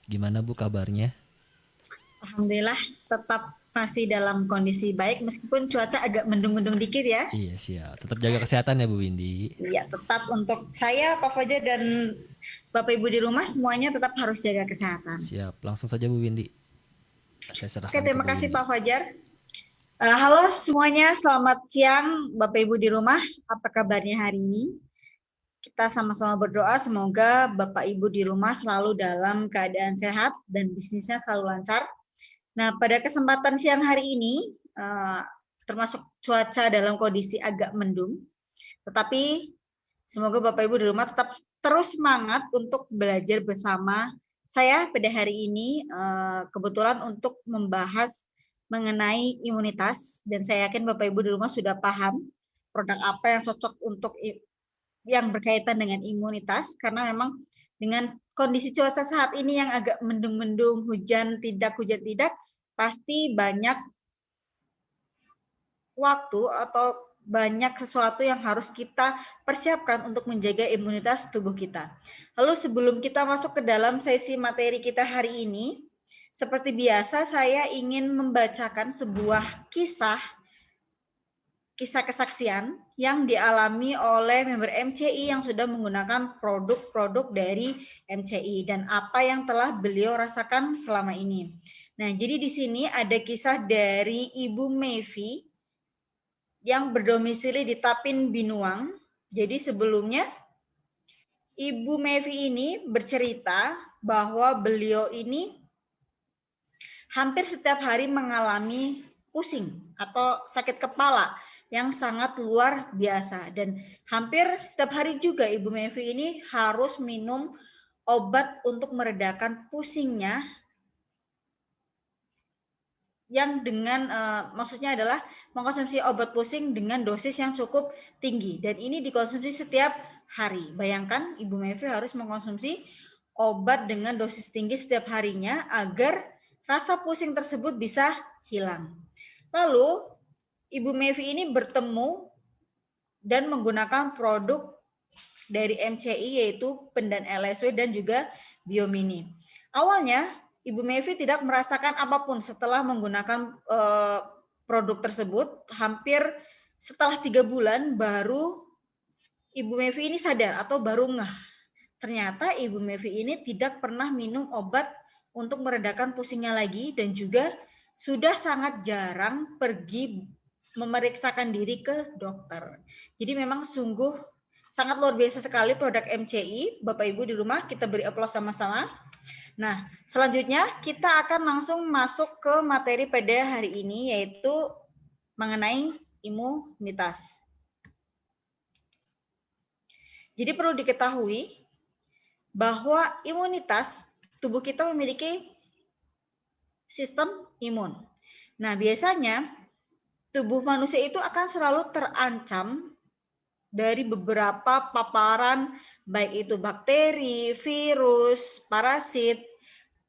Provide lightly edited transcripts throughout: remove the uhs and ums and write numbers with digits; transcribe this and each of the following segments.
Gimana Bu kabarnya? Alhamdulillah tetap masih dalam kondisi baik meskipun cuaca agak mendung-mendung dikit ya. Iya siap. Tetap jaga kesehatan ya Bu Windy. Iya, tetap untuk saya, Pak Fajar dan Bapak Ibu di rumah semuanya tetap harus jaga kesehatan. Siap. Langsung saja Bu Windy. Saya Oke, serahkan ke terima Bu kasih Windy. Pak Fajar. Halo semuanya, selamat siang Bapak Ibu di rumah. Apa kabarnya hari ini? Kita sama-sama berdoa semoga Bapak Ibu di rumah selalu dalam keadaan sehat dan bisnisnya selalu lancar. Nah, pada kesempatan siang hari ini, termasuk cuaca dalam kondisi agak mendung, tetapi semoga Bapak Ibu di rumah tetap terus semangat untuk belajar bersama saya pada hari ini, kebetulan untuk membahas mengenai imunitas, dan saya yakin Bapak Ibu di rumah sudah paham produk apa yang cocok untuk yang berkaitan dengan imunitas, karena memang dengan kondisi cuaca saat ini yang agak mendung-mendung, hujan tidak, pasti banyak waktu atau banyak sesuatu yang harus kita persiapkan untuk menjaga imunitas tubuh kita. Lalu sebelum kita masuk ke dalam sesi materi kita hari ini, seperti biasa saya ingin membacakan sebuah kisah kesaksian yang dialami oleh member MCI yang sudah menggunakan produk-produk dari MCI dan apa yang telah beliau rasakan selama ini. Nah, jadi di sini ada kisah dari Ibu Mevi yang berdomisili di Tapin Binuang. Jadi sebelumnya Ibu Mevi ini bercerita bahwa beliau ini hampir setiap hari mengalami pusing atau sakit kepala yang sangat luar biasa, dan hampir setiap hari juga Ibu Mevi ini harus minum obat untuk meredakan pusingnya yang dengan maksudnya adalah mengkonsumsi obat pusing dengan dosis yang cukup tinggi, dan ini dikonsumsi setiap hari. Bayangkan Ibu Mevi harus mengkonsumsi obat dengan dosis tinggi setiap harinya agar rasa pusing tersebut bisa hilang. Lalu Ibu Mevi ini bertemu dan menggunakan produk dari MCI yaitu Pendan LSW dan juga Biomini. Awalnya Ibu Mevi tidak merasakan apapun setelah menggunakan produk tersebut. Hampir setelah 3 bulan baru Ibu Mevi ini sadar atau baru ngeh. Ternyata Ibu Mevi ini tidak pernah minum obat untuk meredakan pusingnya lagi, dan juga sudah sangat jarang pergi memeriksakan diri ke dokter. Jadi memang sungguh sangat luar biasa sekali produk MCI. Bapak Ibu di rumah kita beri aplaus sama-sama. Nah, selanjutnya kita akan langsung masuk ke materi pada hari ini, yaitu mengenai imunitas. Jadi perlu diketahui bahwa imunitas tubuh kita memiliki sistem imun. Nah, biasanya tubuh manusia itu akan selalu terancam dari beberapa paparan, baik itu bakteri, virus, parasit,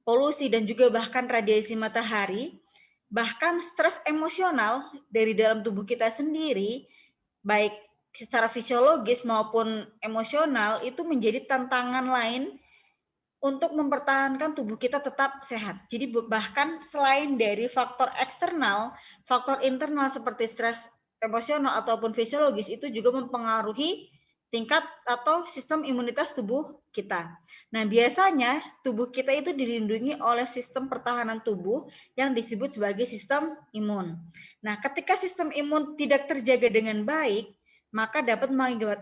polusi, dan juga bahkan radiasi matahari. Bahkan stres emosional dari dalam tubuh kita sendiri, baik secara fisiologis maupun emosional, itu menjadi tantangan lain untuk mempertahankan tubuh kita tetap sehat. Jadi bahkan selain dari faktor eksternal, faktor internal seperti stres emosional ataupun fisiologis itu juga mempengaruhi tingkat atau sistem imunitas tubuh kita. Nah, biasanya tubuh kita itu dilindungi oleh sistem pertahanan tubuh yang disebut sebagai sistem imun. Nah, ketika sistem imun tidak terjaga dengan baik, maka dapat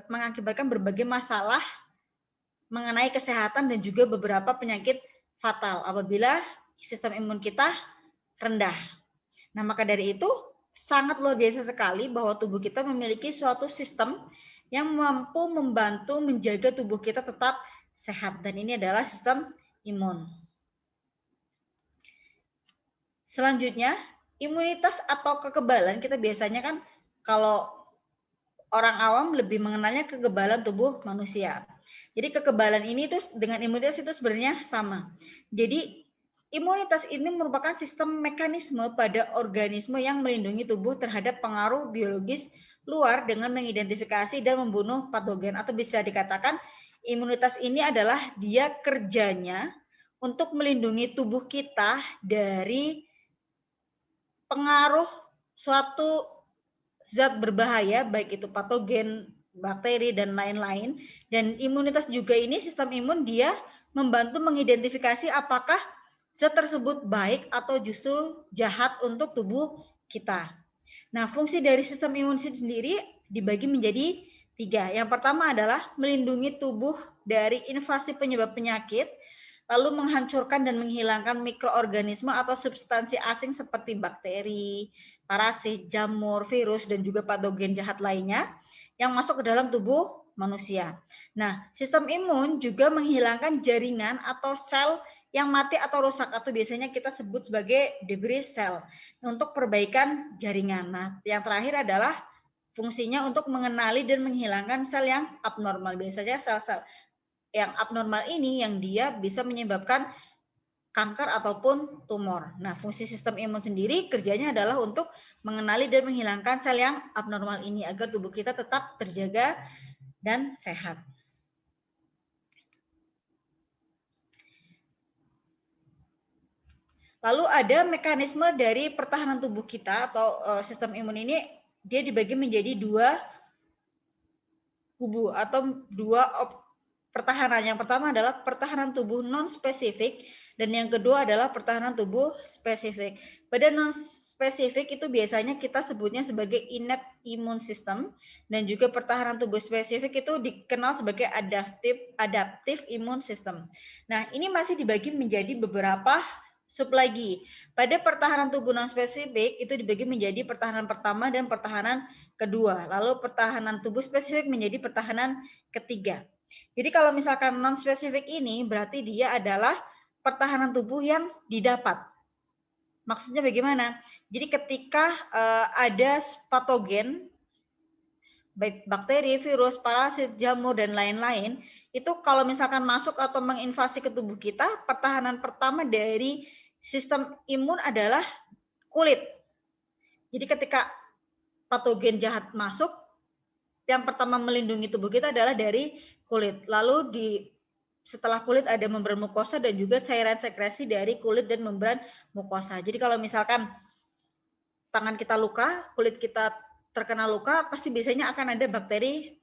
mengakibatkan berbagai masalah mengenai kesehatan dan juga beberapa penyakit fatal apabila sistem imun kita rendah. Nah, maka dari itu sangat luar biasa sekali bahwa tubuh kita memiliki suatu sistem yang mampu membantu menjaga tubuh kita tetap sehat, dan ini adalah sistem imun. Selanjutnya, imunitas atau kekebalan kita biasanya kan kalau orang awam lebih mengenalnya kekebalan tubuh manusia. Jadi kekebalan ini tuh dengan imunitas itu sebenarnya sama. Jadi imunitas ini merupakan sistem mekanisme pada organisme yang melindungi tubuh terhadap pengaruh biologis luar dengan mengidentifikasi dan membunuh patogen, atau bisa dikatakan imunitas ini adalah dia kerjanya untuk melindungi tubuh kita dari pengaruh suatu zat berbahaya, baik itu patogen, bakteri, dan lain-lain. Dan imunitas juga ini, sistem imun dia membantu mengidentifikasi apakah zat tersebut baik atau justru jahat untuk tubuh kita. Nah, fungsi dari sistem imun sendiri dibagi menjadi 3. Yang pertama adalah melindungi tubuh dari invasi penyebab penyakit, lalu menghancurkan dan menghilangkan mikroorganisme atau substansi asing seperti bakteri, parasit, jamur, virus, dan juga patogen jahat lainnya yang masuk ke dalam tubuh manusia. Nah, sistem imun juga menghilangkan jaringan atau sel yang mati atau rusak, atau biasanya kita sebut sebagai debris cell, untuk perbaikan jaringan. Nah, yang terakhir adalah fungsinya untuk mengenali dan menghilangkan sel yang abnormal. Biasanya sel-sel yang abnormal ini yang dia bisa menyebabkan kanker ataupun tumor. Nah, fungsi sistem imun sendiri kerjanya adalah untuk mengenali dan menghilangkan sel yang abnormal ini agar tubuh kita tetap terjaga dan sehat. Lalu ada mekanisme dari pertahanan tubuh kita atau sistem imun ini, dia dibagi menjadi 2 kubu atau 2 pertahanan. Yang pertama adalah pertahanan tubuh non spesifik dan yang kedua adalah pertahanan tubuh spesifik. Pada non spesifik itu biasanya kita sebutnya sebagai innate immune system, dan juga pertahanan tubuh spesifik itu dikenal sebagai adaptive immune system. Nah, ini masih dibagi menjadi beberapa sub lagi. Pada pertahanan tubuh non spesifik itu dibagi menjadi pertahanan pertama dan pertahanan kedua. Lalu pertahanan tubuh spesifik menjadi pertahanan ketiga. Jadi kalau misalkan non spesifik ini berarti dia adalah pertahanan tubuh yang didapat. Maksudnya bagaimana? Jadi ketika ada patogen, baik bakteri, virus, parasit, jamur, dan lain-lain, itu kalau misalkan masuk atau menginvasi ke tubuh kita, pertahanan pertama dari sistem imun adalah kulit. Jadi ketika patogen jahat masuk, yang pertama melindungi tubuh kita adalah dari kulit. Lalu setelah kulit ada membran mukosa dan juga cairan sekresi dari kulit dan membran mukosa. Jadi kalau misalkan tangan kita luka, kulit kita terkena luka, pasti biasanya akan ada bakteri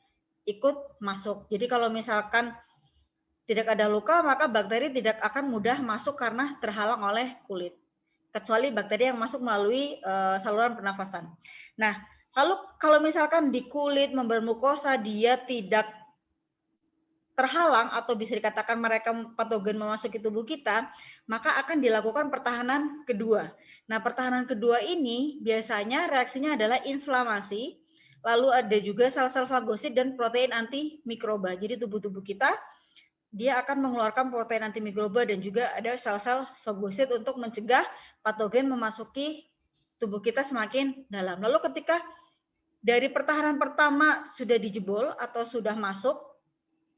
ikut masuk. Jadi kalau misalkan tidak ada luka, maka bakteri tidak akan mudah masuk karena terhalang oleh kulit. Kecuali bakteri yang masuk melalui saluran pernafasan. Nah, lalu kalau misalkan di kulit membran mukosa dia tidak terhalang atau bisa dikatakan mereka patogen memasuki tubuh kita, maka akan dilakukan pertahanan kedua. Nah, pertahanan kedua ini biasanya reaksinya adalah inflamasi, lalu ada juga sel-sel fagosit dan protein antimikroba. Jadi tubuh-tubuh kita dia akan mengeluarkan protein antimikroba dan juga ada sel-sel fagosit untuk mencegah patogen memasuki tubuh kita semakin dalam. Lalu ketika dari pertahanan pertama sudah dijebol atau sudah masuk,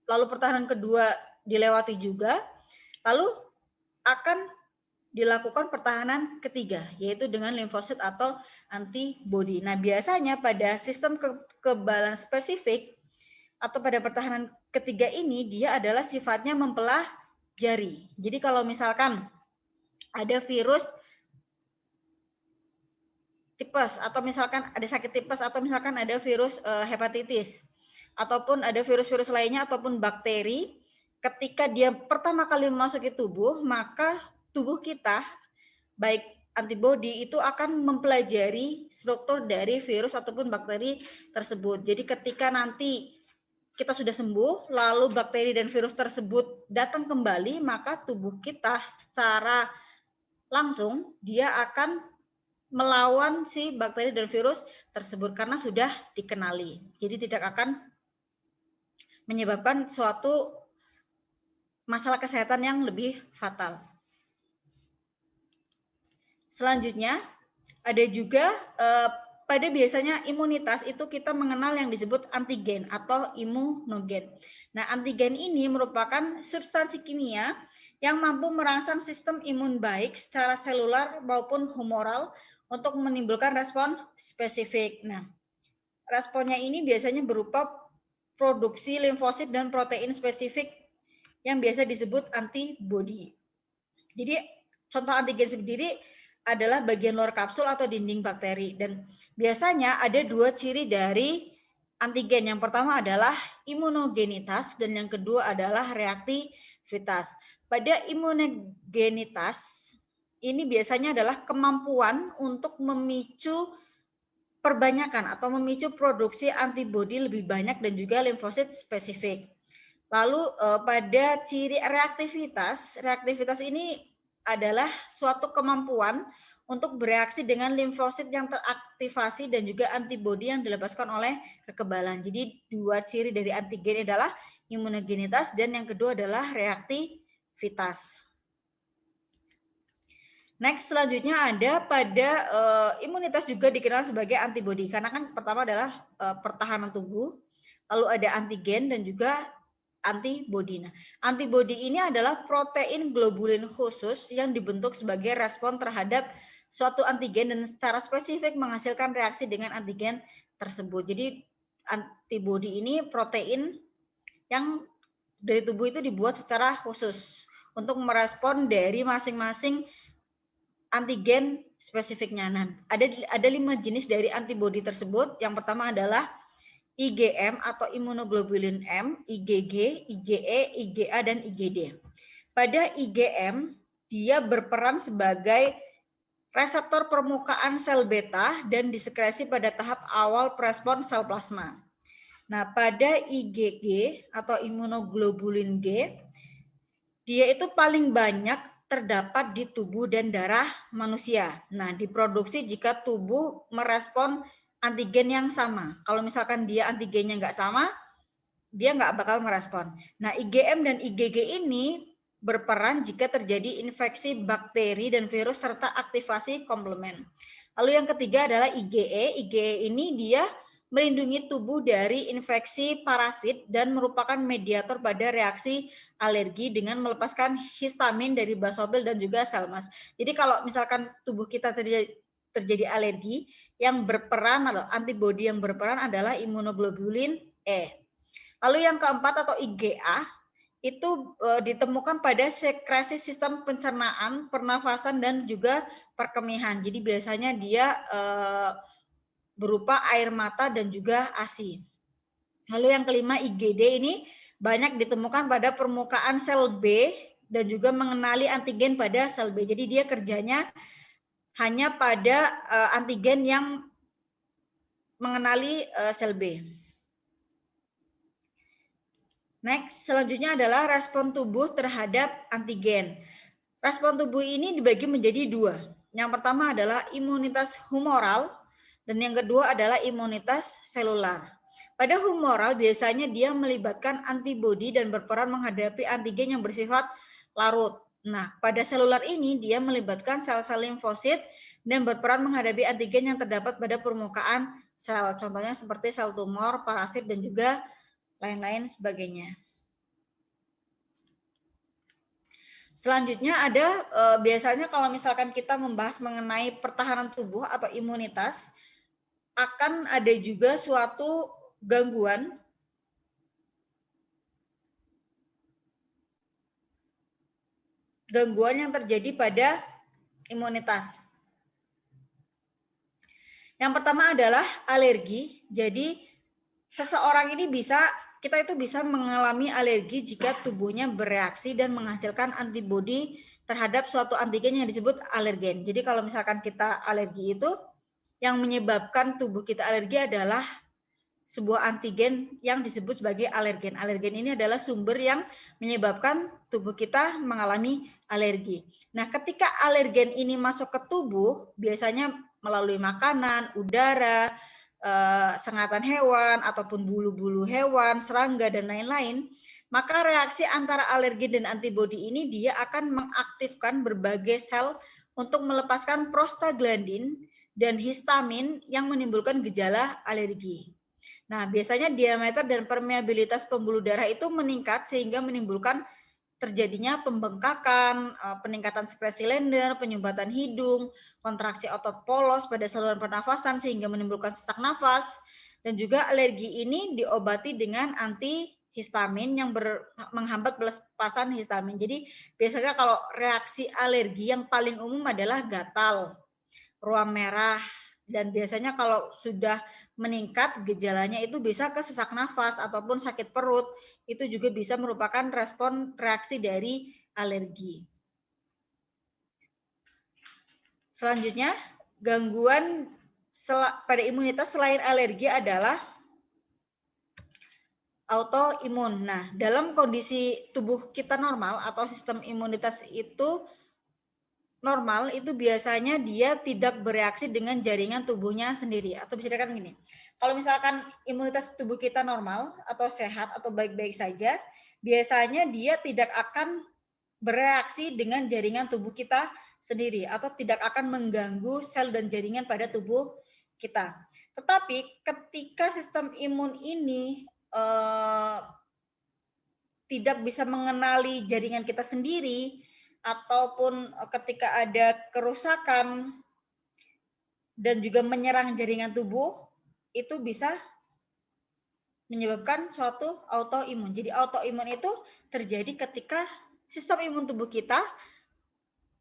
lalu pertahanan kedua dilewati juga, lalu akan dilakukan pertahanan ketiga, yaitu dengan limfosit atau antibodi. Nah, biasanya pada sistem kekebalan spesifik atau pada pertahanan ketiga ini, dia adalah sifatnya mempelajari. Jadi kalau misalkan ada virus tipes, atau misalkan ada sakit tipes, atau misalkan ada virus hepatitis, ataupun ada virus-virus lainnya ataupun bakteri, ketika dia pertama kali memasuki tubuh, maka tubuh kita baik antibodi itu akan mempelajari struktur dari virus ataupun bakteri tersebut. Jadi ketika nanti kita sudah sembuh, lalu bakteri dan virus tersebut datang kembali, maka tubuh kita secara langsung dia akan melawan si bakteri dan virus tersebut karena sudah dikenali. Jadi tidak akan menyebabkan suatu masalah kesehatan yang lebih fatal. Selanjutnya, ada juga pada biasanya imunitas itu kita mengenal yang disebut antigen atau imunogen. Nah, antigen ini merupakan substansi kimia yang mampu merangsang sistem imun baik secara selular maupun humoral untuk menimbulkan respon spesifik. Nah, responnya ini biasanya berupa produksi limfosit dan protein spesifik yang biasa disebut antibodi. Jadi contoh antigen sendiri adalah bagian luar kapsul atau dinding bakteri. Dan biasanya ada 2 ciri dari antigen. Yang pertama adalah imunogenitas dan yang kedua adalah reaktivitas. Pada imunogenitas ini biasanya adalah kemampuan untuk memicu perbanyakan atau memicu produksi antibodi lebih banyak dan juga limfosit spesifik. Lalu pada ciri reaktivitas ini adalah suatu kemampuan untuk bereaksi dengan limfosit yang teraktivasi dan juga antibodi yang dilepaskan oleh kekebalan. Jadi 2 ciri dari antigen adalah imunogenitas dan yang kedua adalah reaktivitas. Next, selanjutnya ada pada imunitas juga dikenal sebagai antibodi. Karena kan pertama adalah pertahanan tubuh, lalu ada antigen dan juga antibodi. Nah, antibodi ini adalah protein globulin khusus yang dibentuk sebagai respon terhadap suatu antigen dan secara spesifik menghasilkan reaksi dengan antigen tersebut. Jadi antibodi ini protein yang dari tubuh itu dibuat secara khusus untuk merespon dari masing-masing antigen spesifiknya. Nah, ada 5 jenis dari antibodi tersebut. Yang pertama adalah IgM atau imunoglobulin M, IgG, IgE, IgA, dan IgD. Pada IgM, dia berperan sebagai reseptor permukaan sel beta dan disekresi pada tahap awal prespon sel plasma. Nah, pada IgG atau imunoglobulin G, dia itu paling banyak terdapat di tubuh dan darah manusia. Nah, diproduksi jika tubuh merespon antigen yang sama. Kalau misalkan dia antigennya nggak sama, dia nggak bakal merespon. Nah, IgM dan IgG ini berperan jika terjadi infeksi bakteri dan virus serta aktivasi komplement. Lalu yang ketiga adalah IgE. IgE ini dia melindungi tubuh dari infeksi parasit dan merupakan mediator pada reaksi alergi dengan melepaskan histamin dari basophil dan juga selmas. Jadi kalau misalkan tubuh kita terjadi alergi, yang berperan atau antibodi yang berperan adalah imunoglobulin E. Lalu yang keempat atau IgA itu ditemukan pada sekresi sistem pencernaan, pernafasan dan juga perkemihan. Jadi biasanya dia berupa air mata dan juga ASI. Lalu yang kelima IgD ini banyak ditemukan pada permukaan sel B dan juga mengenali antigen pada sel B. Jadi dia kerjanya hanya pada antigen yang mengenali sel B. Next, selanjutnya adalah respon tubuh terhadap antigen. Respon tubuh ini dibagi menjadi 2. Yang pertama adalah imunitas humoral dan yang kedua adalah imunitas selular. Pada humoral biasanya dia melibatkan antibodi dan berperan menghadapi antigen yang bersifat larut. Nah, pada selular ini dia melibatkan sel-sel limfosit dan berperan menghadapi antigen yang terdapat pada permukaan sel. Contohnya seperti sel tumor, parasit, dan juga lain-lain sebagainya. Selanjutnya ada biasanya kalau misalkan kita membahas mengenai pertahanan tubuh atau imunitas, akan ada juga suatu gangguan yang terjadi pada imunitas. Yang pertama adalah alergi. Jadi seseorang ini kita itu bisa mengalami alergi jika tubuhnya bereaksi dan menghasilkan antibodi terhadap suatu antigen yang disebut alergen. Jadi kalau misalkan kita alergi itu, yang menyebabkan tubuh kita alergi adalah sebuah antigen yang disebut sebagai alergen. Alergen ini adalah sumber yang menyebabkan tubuh kita mengalami alergi. Nah, ketika alergen ini masuk ke tubuh, biasanya melalui makanan, udara, sengatan hewan, ataupun bulu-bulu hewan, serangga, dan lain-lain, maka reaksi antara alergen dan antibodi ini dia akan mengaktifkan berbagai sel untuk melepaskan prostaglandin dan histamin yang menimbulkan gejala alergi. Nah, biasanya diameter dan permeabilitas pembuluh darah itu meningkat sehingga menimbulkan terjadinya pembengkakan, peningkatan sekresi lender, penyumbatan hidung, kontraksi otot polos pada saluran pernafasan sehingga menimbulkan sesak nafas, dan juga alergi ini diobati dengan histamin yang menghambat pelepasan histamin. Jadi biasanya kalau reaksi alergi yang paling umum adalah gatal, ruam merah, dan biasanya kalau sudah meningkat gejalanya itu bisa ke sesak nafas ataupun sakit perut. Itu juga bisa merupakan respon reaksi dari alergi. Selanjutnya, gangguan pada imunitas selain alergi adalah autoimun. Nah, dalam kondisi tubuh kita normal atau sistem imunitas itu normal, itu biasanya dia tidak bereaksi dengan jaringan tubuhnya sendiri. Atau bisa dikatakan gini, kalau misalkan imunitas tubuh kita normal atau sehat atau baik-baik saja, biasanya dia tidak akan bereaksi dengan jaringan tubuh kita sendiri atau tidak akan mengganggu sel dan jaringan pada tubuh kita. Tetapi ketika sistem imun ini tidak bisa mengenali jaringan kita sendiri, ataupun ketika ada kerusakan dan juga menyerang jaringan tubuh, itu bisa menyebabkan suatu autoimun. Jadi autoimun itu terjadi ketika sistem imun tubuh kita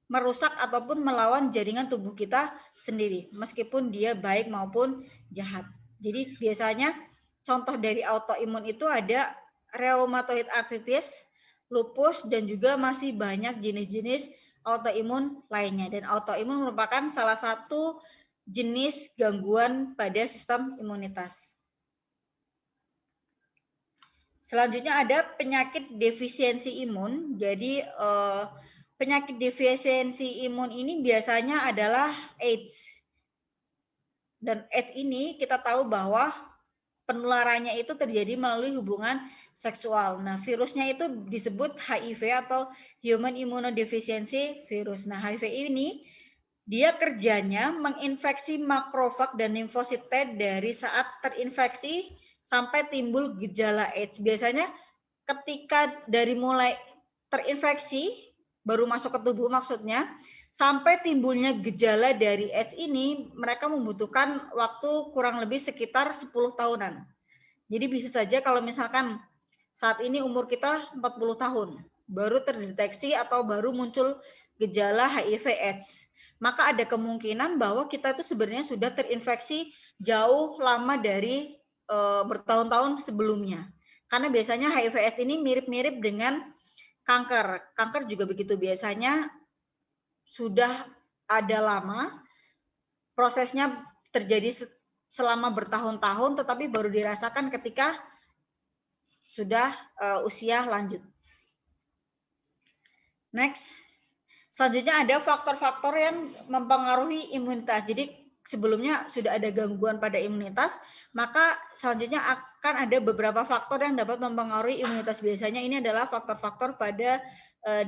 merusak ataupun melawan jaringan tubuh kita sendiri, meskipun dia baik maupun jahat. Jadi biasanya contoh dari autoimun itu ada rheumatoid arthritis, lupus, dan juga masih banyak jenis-jenis autoimun lainnya. Dan autoimun merupakan salah satu jenis gangguan pada sistem imunitas. Selanjutnya ada penyakit defisiensi imun. Jadi penyakit defisiensi imun ini biasanya adalah AIDS. Dan AIDS ini kita tahu bahwa penularannya itu terjadi melalui hubungan seksual. Nah, virusnya itu disebut HIV atau Human Immunodeficiency Virus. Nah, HIV ini dia kerjanya menginfeksi makrofag dan limfosit T dari saat terinfeksi sampai timbul gejala AIDS. Biasanya ketika dari mulai terinfeksi, baru masuk ke tubuh maksudnya, sampai timbulnya gejala dari AIDS ini, mereka membutuhkan waktu kurang lebih sekitar 10 tahunan. Jadi bisa saja kalau misalkan saat ini umur kita 40 tahun, baru terdeteksi atau baru muncul gejala HIV AIDS, maka ada kemungkinan bahwa kita itu sebenarnya sudah terinfeksi jauh lama dari bertahun-tahun sebelumnya. Karena biasanya HIV AIDS ini mirip-mirip dengan kanker. Kanker juga begitu, biasanya sudah ada lama, prosesnya terjadi selama bertahun-tahun, tetapi baru dirasakan ketika sudah usia lanjut. Next, selanjutnya ada faktor-faktor yang mempengaruhi imunitas. Jadi sebelumnya sudah ada gangguan pada imunitas, maka selanjutnya akan ada beberapa faktor yang dapat mempengaruhi imunitas. Biasanya ini adalah faktor-faktor pada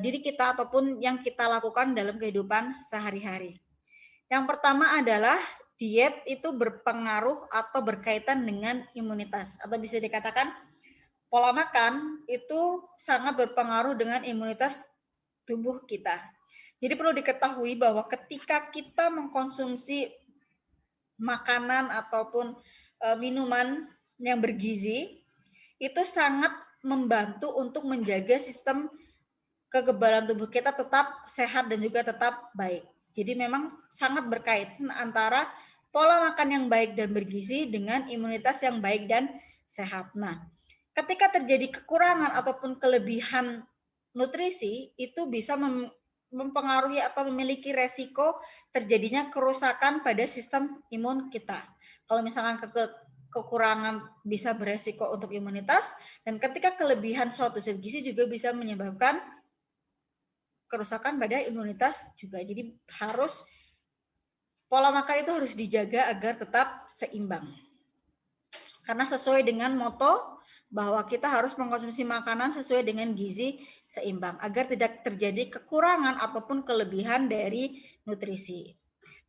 diri kita ataupun yang kita lakukan dalam kehidupan sehari-hari. Yang pertama adalah diet itu berpengaruh atau berkaitan dengan imunitas, atau bisa dikatakan pola makan itu sangat berpengaruh dengan imunitas tubuh kita. Jadi perlu diketahui bahwa ketika kita mengkonsumsi makanan ataupun minuman yang bergizi, itu sangat membantu untuk menjaga sistem kekebalan tubuh kita tetap sehat dan juga tetap baik. Jadi memang sangat berkaitan antara pola makan yang baik dan bergizi dengan imunitas yang baik dan sehat. Nah, ketika terjadi kekurangan ataupun kelebihan nutrisi, itu bisa mempengaruhi atau memiliki resiko terjadinya kerusakan pada sistem imun kita. Kalau misalkan kekurangan bisa beresiko untuk imunitas, dan ketika kelebihan suatu zat gizi juga bisa menyebabkan kerusakan pada imunitas juga. Jadi harus pola makan itu harus dijaga agar tetap seimbang. Karena sesuai dengan moto bahwa kita harus mengkonsumsi makanan sesuai dengan gizi seimbang agar tidak terjadi kekurangan ataupun kelebihan dari nutrisi.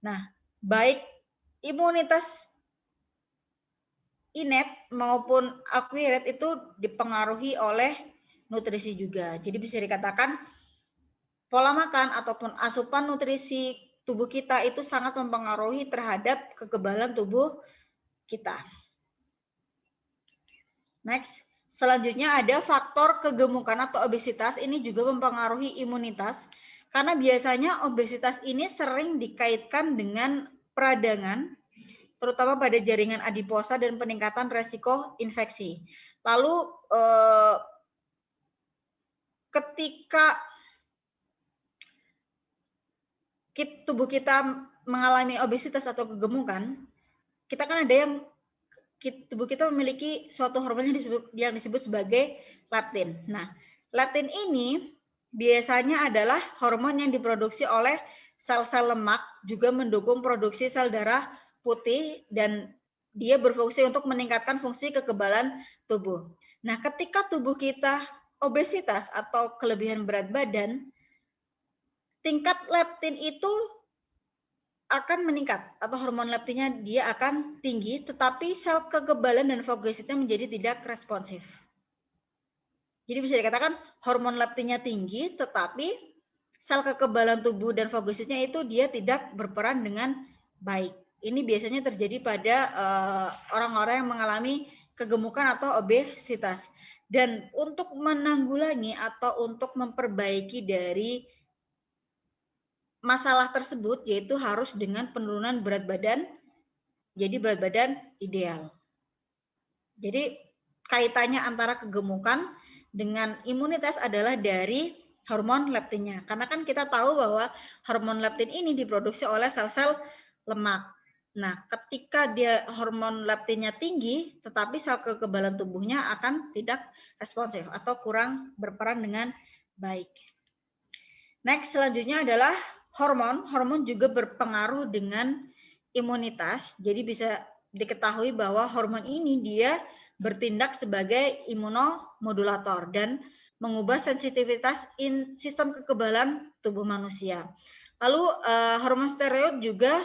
Nah, baik imunitas innate maupun acquired itu dipengaruhi oleh nutrisi juga. Jadi bisa dikatakan pola makan ataupun asupan nutrisi tubuh kita itu sangat mempengaruhi terhadap kekebalan tubuh kita. Next, Selanjutnya ada faktor kegemukan atau obesitas, ini juga mempengaruhi imunitas karena biasanya obesitas ini sering dikaitkan dengan peradangan, terutama pada jaringan adiposa dan peningkatan resiko infeksi. Lalu ketika tubuh kita mengalami obesitas atau kegemukan, kita kan ada yang tubuh kita memiliki suatu hormon yang disebut sebagai leptin. Nah, leptin ini biasanya adalah hormon yang diproduksi oleh sel-sel lemak, juga mendukung produksi sel darah putih, dan dia berfungsi untuk meningkatkan fungsi kekebalan tubuh. Nah, ketika tubuh kita obesitas atau kelebihan berat badan, tingkat leptin itu akan meningkat atau hormon leptinnya dia akan tinggi, tetapi sel kekebalan dan fagositnya menjadi tidak responsif. Jadi bisa dikatakan hormon leptinnya tinggi, tetapi sel kekebalan tubuh dan fagositnya itu dia tidak berperan dengan baik. Ini biasanya terjadi pada orang-orang yang mengalami kegemukan atau obesitas. Dan untuk menanggulangi atau untuk memperbaiki dari masalah tersebut, yaitu harus dengan penurunan berat badan, jadi berat badan ideal. Jadi kaitannya antara kegemukan dengan imunitas adalah dari hormon leptinnya. Karena kan kita tahu bahwa hormon leptin ini diproduksi oleh sel-sel lemak. Nah, ketika dia hormon leptinnya tinggi, tetapi sel kekebalan tubuhnya akan tidak responsif atau kurang berperan dengan baik. Next, selanjutnya adalah hormon. Hormon juga berpengaruh dengan imunitas. Jadi bisa diketahui bahwa hormon ini dia bertindak sebagai imunomodulator dan mengubah sensitivitas sistem kekebalan tubuh manusia. Lalu hormon steroid juga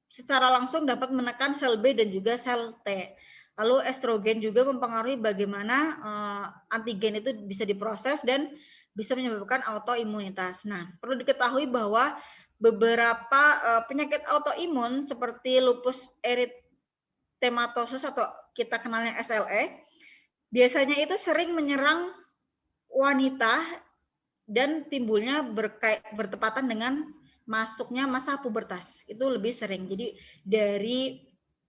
secara langsung dapat menekan sel B dan juga sel T. Lalu estrogen juga mempengaruhi bagaimana antigen itu bisa diproses dan bisa menyebabkan autoimunitas. Nah, perlu diketahui bahwa beberapa penyakit autoimun seperti lupus erythematosus atau kita kenalnya SLE, biasanya itu sering menyerang wanita dan timbulnya bertepatan dengan masuknya masa pubertas. Itu lebih sering. Jadi dari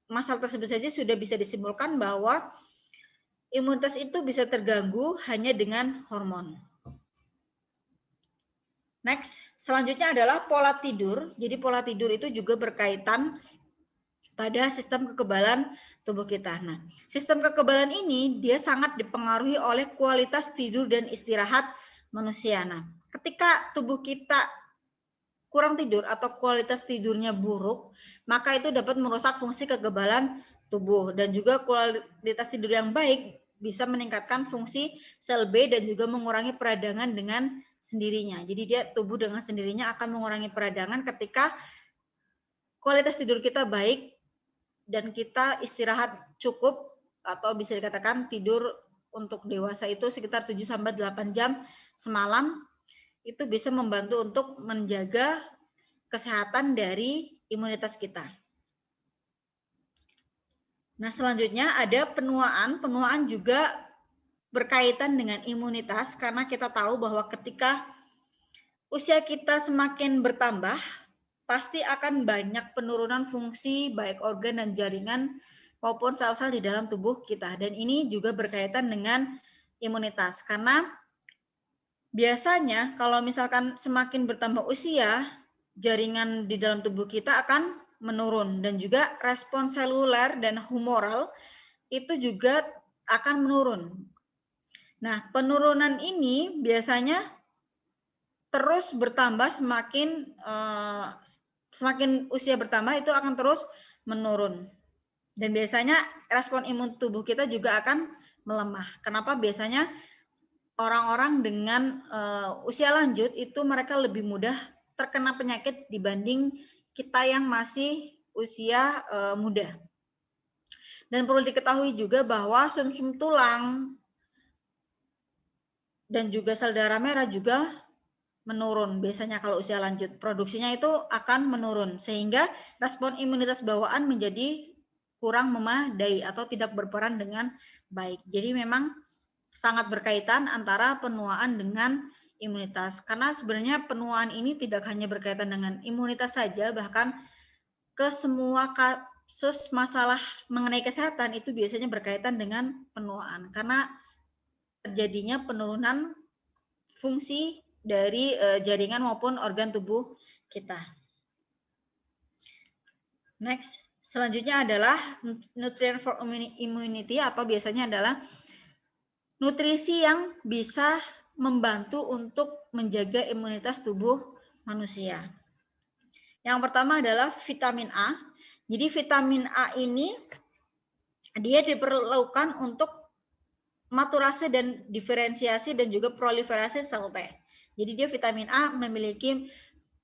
masalah tersebut saja sudah bisa disimpulkan bahwa imunitas itu bisa terganggu hanya dengan hormon. Next, selanjutnya adalah pola tidur. Jadi pola tidur itu juga berkaitan pada sistem kekebalan tubuh kita. Nah, sistem kekebalan ini dia sangat dipengaruhi oleh kualitas tidur dan istirahat manusia. Nah, ketika tubuh kita kurang tidur atau kualitas tidurnya buruk, maka itu dapat merusak fungsi kekebalan tubuh, dan juga kualitas tidur yang baik bisa meningkatkan fungsi sel B dan juga mengurangi peradangan dengan sendirinya. Jadi dia tubuh dengan sendirinya akan mengurangi peradangan ketika kualitas tidur kita baik dan kita istirahat cukup, atau bisa dikatakan tidur untuk dewasa itu sekitar 7-8 jam semalam, itu bisa membantu untuk menjaga kesehatan dari imunitas kita. Nah, selanjutnya ada penuaan. Penuaan juga berkaitan dengan imunitas karena kita tahu bahwa ketika usia kita semakin bertambah, pasti akan banyak penurunan fungsi baik organ dan jaringan maupun sel-sel di dalam tubuh kita. Dan ini juga berkaitan dengan imunitas karena biasanya kalau misalkan semakin bertambah usia, jaringan di dalam tubuh kita akan menurun, dan juga respon seluler dan humoral itu juga akan menurun. Nah, penurunan ini biasanya terus bertambah semakin usia bertambah itu akan terus menurun. Dan biasanya respon imun tubuh kita juga akan melemah. Kenapa? Biasanya orang-orang dengan usia lanjut itu mereka lebih mudah terkena penyakit dibanding kita yang masih usia muda. Dan perlu diketahui juga bahwa sumsum tulang dan juga sel darah merah juga menurun. Biasanya kalau usia lanjut, produksinya itu akan menurun. Sehingga respon imunitas bawaan menjadi kurang memadai atau tidak berperan dengan baik. Jadi memang sangat berkaitan antara penuaan dengan imunitas. Karena sebenarnya penuaan ini tidak hanya berkaitan dengan imunitas saja, bahkan ke semua kasus masalah mengenai kesehatan itu biasanya berkaitan dengan penuaan. Karena terjadinya penurunan fungsi dari jaringan maupun organ tubuh kita. Next, selanjutnya adalah nutrient for immunity atau biasanya adalah nutrisi yang bisa membantu untuk menjaga imunitas tubuh manusia. Yang pertama adalah vitamin A. Jadi vitamin A ini dia diperlukan untuk maturasi dan diferensiasi dan juga proliferasi sel T. Jadi dia vitamin A memiliki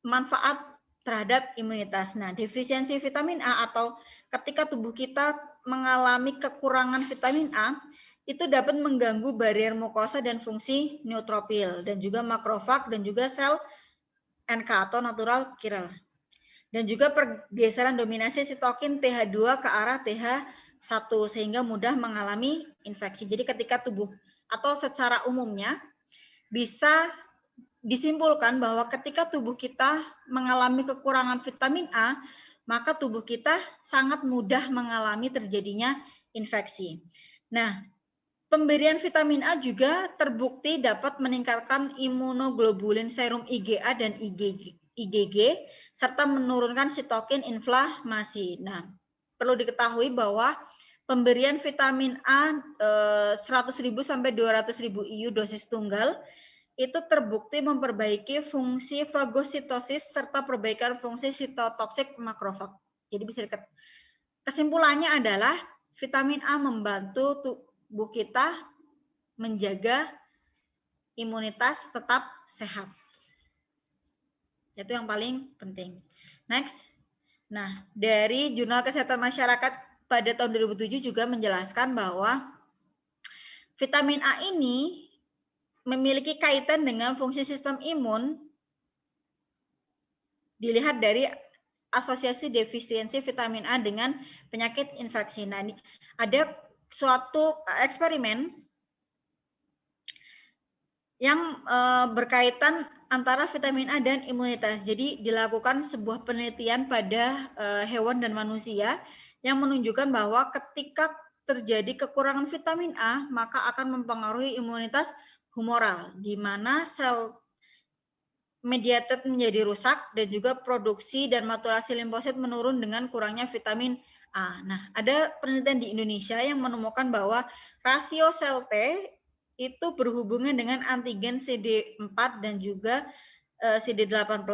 manfaat terhadap imunitas. Nah, defisiensi vitamin A atau ketika tubuh kita mengalami kekurangan vitamin A, itu dapat mengganggu barrier mukosa dan fungsi neutrofil dan juga makrofag dan juga sel NK atau natural killer. Dan juga pergeseran dominasi sitokin TH2 ke arah TH1 sehingga mudah mengalami infeksi. Jadi ketika tubuh atau secara umumnya bisa disimpulkan bahwa ketika tubuh kita mengalami kekurangan vitamin A, maka tubuh kita sangat mudah mengalami terjadinya infeksi. Nah, pemberian vitamin A juga terbukti dapat meningkatkan imunoglobulin serum IgA dan IgG serta menurunkan sitokin inflamasi. Nah, perlu diketahui bahwa pemberian vitamin A 100.000 sampai 200.000 IU dosis tunggal itu terbukti memperbaiki fungsi fagositosis serta perbaikan fungsi sitotoksik makrofag. Jadi bisa kesimpulannya adalah vitamin A membantu tubuh kita menjaga imunitas tetap sehat. Itu yang paling penting. Next. Nah, dari Jurnal Kesehatan Masyarakat pada tahun 2007 juga menjelaskan bahwa vitamin A ini memiliki kaitan dengan fungsi sistem imun dilihat dari asosiasi defisiensi vitamin A dengan penyakit infeksi. Nah, ada suatu eksperimen yang berkaitan antara vitamin A dan imunitas. Jadi dilakukan sebuah penelitian pada hewan dan manusia yang menunjukkan bahwa ketika terjadi kekurangan vitamin A, maka akan mempengaruhi imunitas humoral, di mana sel mediated menjadi rusak dan juga produksi dan maturasi limfosit menurun dengan kurangnya vitamin A. Nah, ada penelitian di Indonesia yang menemukan bahwa rasio sel T itu berhubungan dengan antigen CD4 dan juga CD8+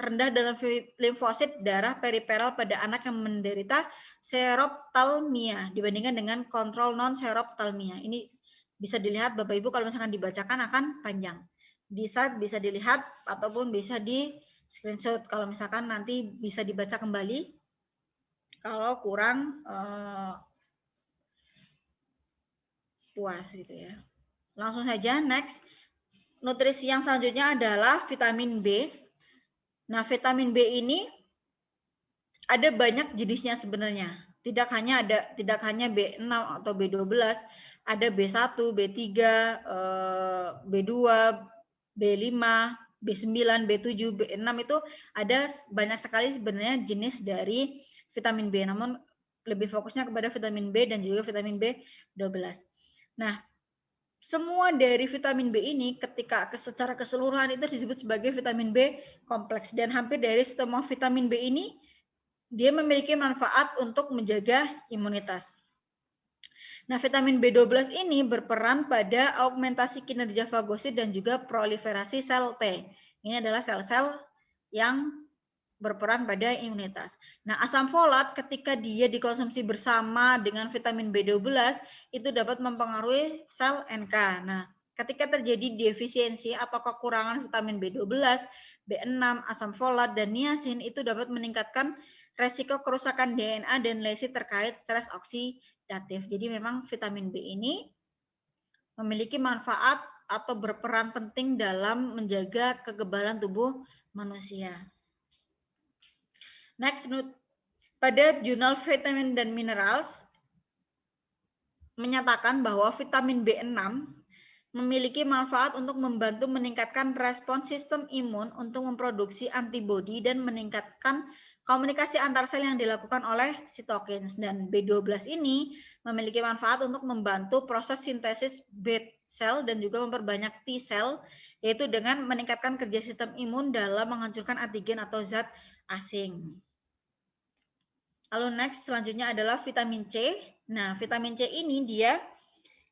rendah dalam limfosit darah periferal pada anak yang menderita seroptalmia dibandingkan dengan kontrol non seroptalmia. Ini bisa dilihat Bapak Ibu kalau misalkan dibacakan akan panjang. Bisa dilihat ataupun bisa di screenshot kalau misalkan nanti bisa dibaca kembali kalau kurang puas gitu ya. Langsung saja next. Nutrisi yang selanjutnya adalah vitamin B. Nah, vitamin B ini ada banyak jenisnya sebenarnya. Tidak hanya B6 atau B12, ada B1, B3, B2, B5, B9, B7, B6 itu ada banyak sekali sebenarnya jenis dari vitamin B. Namun lebih fokusnya kepada vitamin B dan juga vitamin B12. Nah, semua dari vitamin B ini ketika secara keseluruhan itu disebut sebagai vitamin B kompleks dan hampir dari semua vitamin B ini dia memiliki manfaat untuk menjaga imunitas. Nah, vitamin B12 ini berperan pada augmentasi kinerja fagosit dan juga proliferasi sel T. Ini adalah sel-sel yang berperan pada imunitas. Nah, asam folat ketika dia dikonsumsi bersama dengan vitamin B12 itu dapat mempengaruhi sel NK. Nah, ketika terjadi defisiensi atau kekurangan vitamin B12, B6, asam folat, dan niacin itu dapat meningkatkan resiko kerusakan DNA dan lesi terkait stres oksidatif. Jadi memang vitamin B ini memiliki manfaat atau berperan penting dalam menjaga kekebalan tubuh manusia. Next, pada jurnal Vitamin dan Minerals menyatakan bahwa vitamin B6 memiliki manfaat untuk membantu meningkatkan respons sistem imun untuk memproduksi antibodi dan meningkatkan komunikasi antar sel yang dilakukan oleh sitokins. Dan B12 ini memiliki manfaat untuk membantu proses sintesis B sel dan juga memperbanyak T sel, yaitu dengan meningkatkan kerja sistem imun dalam menghancurkan antigen atau zat asing. Lalu next selanjutnya adalah vitamin C. Nah, vitamin C ini dia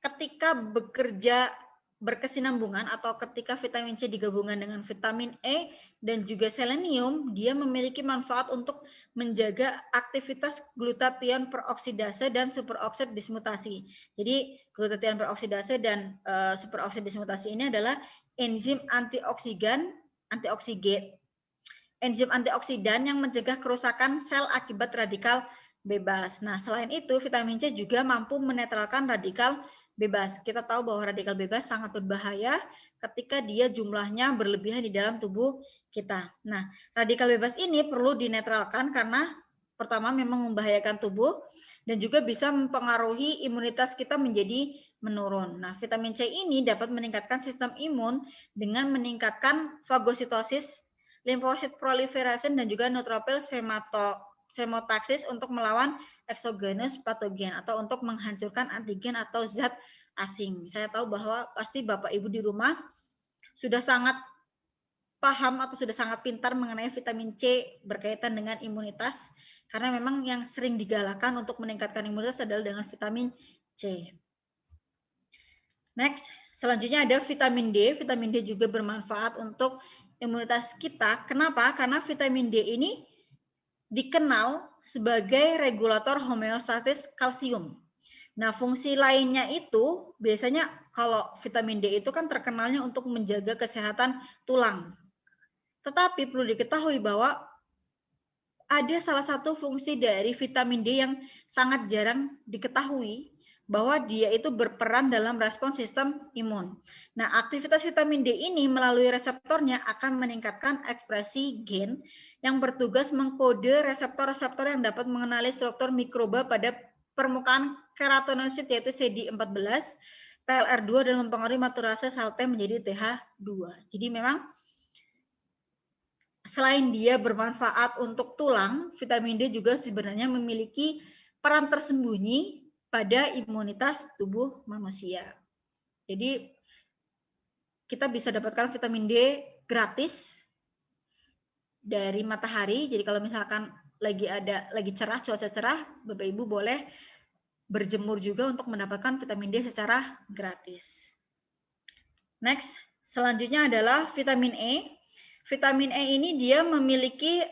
ketika bekerja berkesinambungan atau ketika vitamin C digabungkan dengan vitamin E dan juga selenium, dia memiliki manfaat untuk menjaga aktivitas glutathione peroksidase dan superoksid dismutasi. Jadi glutathione peroksidase dan superoksid dismutasi ini adalah enzim antioksidan yang mencegah kerusakan sel akibat radikal bebas. Nah, selain itu vitamin C juga mampu menetralkan radikal bebas. Kita tahu bahwa radikal bebas sangat berbahaya ketika dia jumlahnya berlebihan di dalam tubuh kita. Nah, radikal bebas ini perlu dinetralkan karena pertama memang membahayakan tubuh dan juga bisa mempengaruhi imunitas kita menjadi menurun. Nah, vitamin C ini dapat meningkatkan sistem imun dengan meningkatkan fagositosis, limfosit proliferation dan juga neutrophil chemotaxis untuk melawan eksogenus patogen atau untuk menghancurkan antigen atau zat asing. Saya tahu bahwa pasti Bapak Ibu di rumah sudah sangat paham atau sudah sangat pintar mengenai vitamin C berkaitan dengan imunitas karena memang yang sering digalakan untuk meningkatkan imunitas adalah dengan vitamin C. Next, selanjutnya ada vitamin D. Vitamin D juga bermanfaat untuk imunitas kita. Kenapa? Karena vitamin D ini dikenal sebagai regulator homeostatis kalsium. Nah, fungsi lainnya itu biasanya kalau vitamin D itu kan terkenalnya untuk menjaga kesehatan tulang. Tetapi perlu diketahui bahwa ada salah satu fungsi dari vitamin D yang sangat jarang diketahui, bahwa dia itu berperan dalam respons sistem imun. Nah, aktivitas vitamin D ini melalui reseptornya akan meningkatkan ekspresi gen yang bertugas mengkode reseptor-reseptor yang dapat mengenali struktur mikroba pada permukaan keratinosit yaitu CD14, TLR2 dan mempengaruhi maturasi sel T menjadi TH2. Jadi memang selain dia bermanfaat untuk tulang, vitamin D juga sebenarnya memiliki peran tersembunyi pada imunitas tubuh manusia. Jadi kita bisa dapatkan vitamin D gratis dari matahari. Jadi kalau misalkan lagi cerah, cuaca cerah, Bapak Ibu boleh berjemur juga untuk mendapatkan vitamin D secara gratis. Next, selanjutnya adalah vitamin E. Vitamin E ini dia memiliki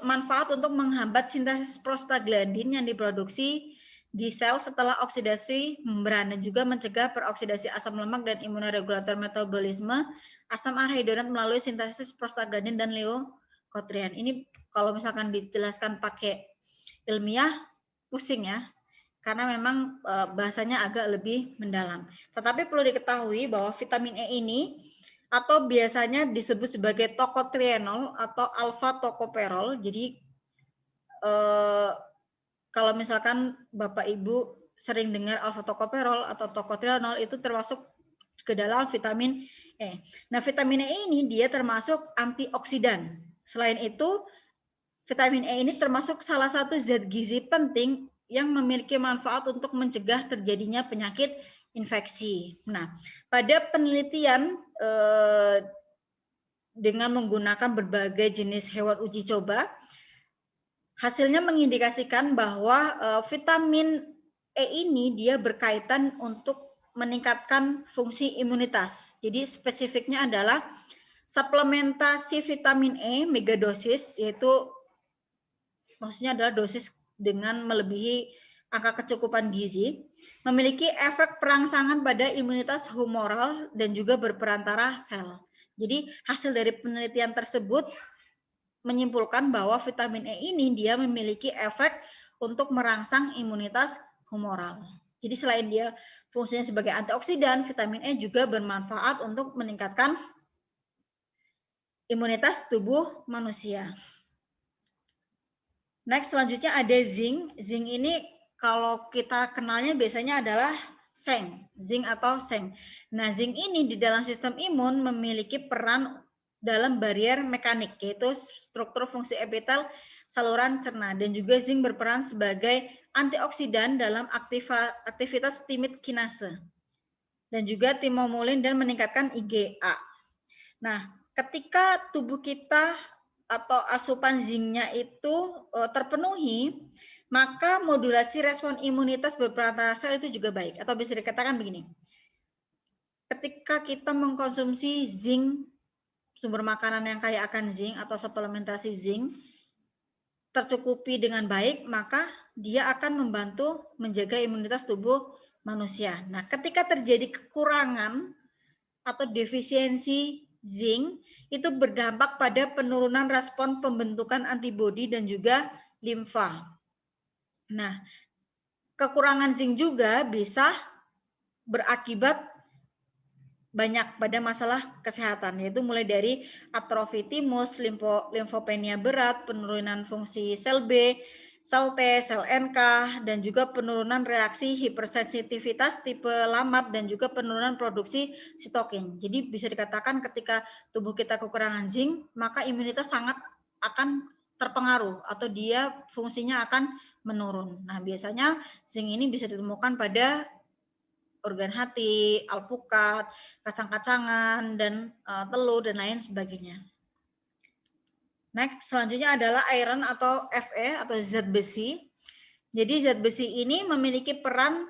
manfaat untuk menghambat sintesis prostaglandin yang diproduksi di sel setelah oksidasi membran dan juga mencegah peroksidasi asam lemak dan imunoregulator metabolisme asam arhidonat melalui sintesis prostaglandin dan leukotrien. Ini kalau misalkan dijelaskan pakai ilmiah pusing ya, karena memang bahasanya agak lebih mendalam. Tetapi perlu diketahui bahwa vitamin E ini atau biasanya disebut sebagai tocotrienol atau alpha tocopherol. Jadi kalau misalkan Bapak Ibu sering dengar alpha tocopherol atau tocotrienol itu termasuk ke dalam vitamin E. Nah, vitamin E ini dia termasuk antioksidan. Selain itu, vitamin E ini termasuk salah satu zat gizi penting yang memiliki manfaat untuk mencegah terjadinya penyakit infeksi. Nah, pada penelitian dengan menggunakan berbagai jenis hewan uji coba, hasilnya mengindikasikan bahwa vitamin E ini dia berkaitan untuk meningkatkan fungsi imunitas. Jadi spesifiknya adalah suplementasi vitamin E megadosis, yaitu maksudnya adalah dosis dengan melebihi angka kecukupan gizi, memiliki efek perangsangan pada imunitas humoral dan juga berperantara sel. Jadi hasil dari penelitian tersebut menyimpulkan bahwa vitamin E ini dia memiliki efek untuk merangsang imunitas humoral. Jadi selain dia fungsinya sebagai antioksidan, vitamin E juga bermanfaat untuk meningkatkan imunitas tubuh manusia. Next selanjutnya ada zinc. Zinc ini kalau kita kenalnya biasanya adalah seng, zinc atau seng. Nah, zinc ini di dalam sistem imun memiliki peran dalam barier mekanik, yaitu struktur fungsi epitel saluran cerna, dan juga zinc berperan sebagai antioksidan dalam aktivitas timid kinase dan juga timomulin dan meningkatkan IgA. Nah, ketika tubuh kita atau asupan zincnya itu terpenuhi, maka modulasi respon imunitas beberapa sel itu juga baik. Atau bisa dikatakan begini, ketika kita mengkonsumsi zinc, sumber makanan yang kaya akan zinc atau suplementasi zinc, tercukupi dengan baik, maka dia akan membantu menjaga imunitas tubuh manusia. Nah, ketika terjadi kekurangan atau defisiensi zinc, itu berdampak pada penurunan respon pembentukan antibodi dan juga limfa. Nah, kekurangan zinc juga bisa berakibat banyak pada masalah kesehatan, yaitu mulai dari atrofi timus, limfopenia berat, penurunan fungsi sel B, sel T, sel NK, dan juga penurunan reaksi hipersensitivitas tipe lambat dan juga penurunan produksi sitokin. Jadi bisa dikatakan ketika tubuh kita kekurangan zinc, maka imunitas sangat akan terpengaruh atau dia fungsinya akan menurun. Nah, biasanya zinc ini bisa ditemukan pada organ hati, alpukat, kacang-kacangan, dan telur, dan lain sebagainya. Next, selanjutnya adalah iron atau Fe atau zat besi. Jadi zat besi ini memiliki peran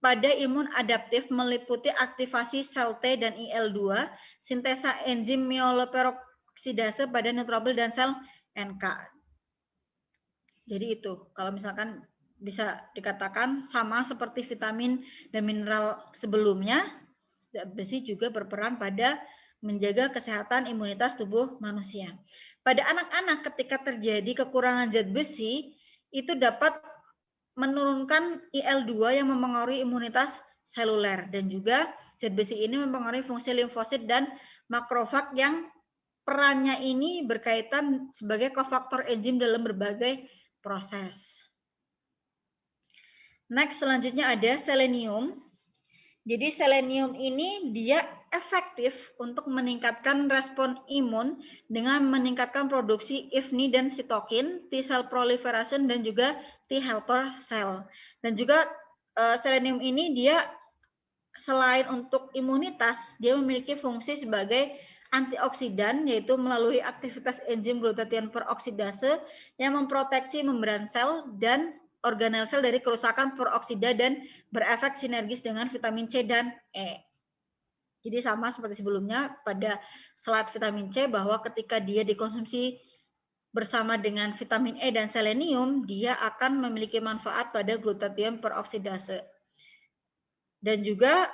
pada imun adaptif meliputi aktivasi sel T dan IL-2, sintesa enzim myeloperoksidase pada neutrofil dan sel NK. Jadi itu, kalau misalkan bisa dikatakan sama seperti vitamin dan mineral sebelumnya, zat besi juga berperan pada menjaga kesehatan imunitas tubuh manusia. Pada anak-anak ketika terjadi kekurangan zat besi, itu dapat menurunkan IL-2 yang mempengaruhi imunitas seluler, dan juga zat besi ini mempengaruhi fungsi limfosit dan makrofag yang perannya ini berkaitan sebagai kofaktor enzim dalam berbagai proses. Next, selanjutnya ada selenium. Jadi selenium ini dia efektif untuk meningkatkan respon imun dengan meningkatkan produksi IFNI dan sitokin, T cell proliferation, dan juga T helper cell. Dan juga selenium ini dia selain untuk imunitas, dia memiliki fungsi sebagai antioksidan, yaitu melalui aktivitas enzim glutathione peroksidase yang memproteksi membran sel dan organel sel dari kerusakan peroksida dan berefek sinergis dengan vitamin C dan E. Jadi sama seperti sebelumnya pada slide vitamin C, bahwa ketika dia dikonsumsi bersama dengan vitamin E dan selenium, dia akan memiliki manfaat pada glutathione peroksidase. Dan juga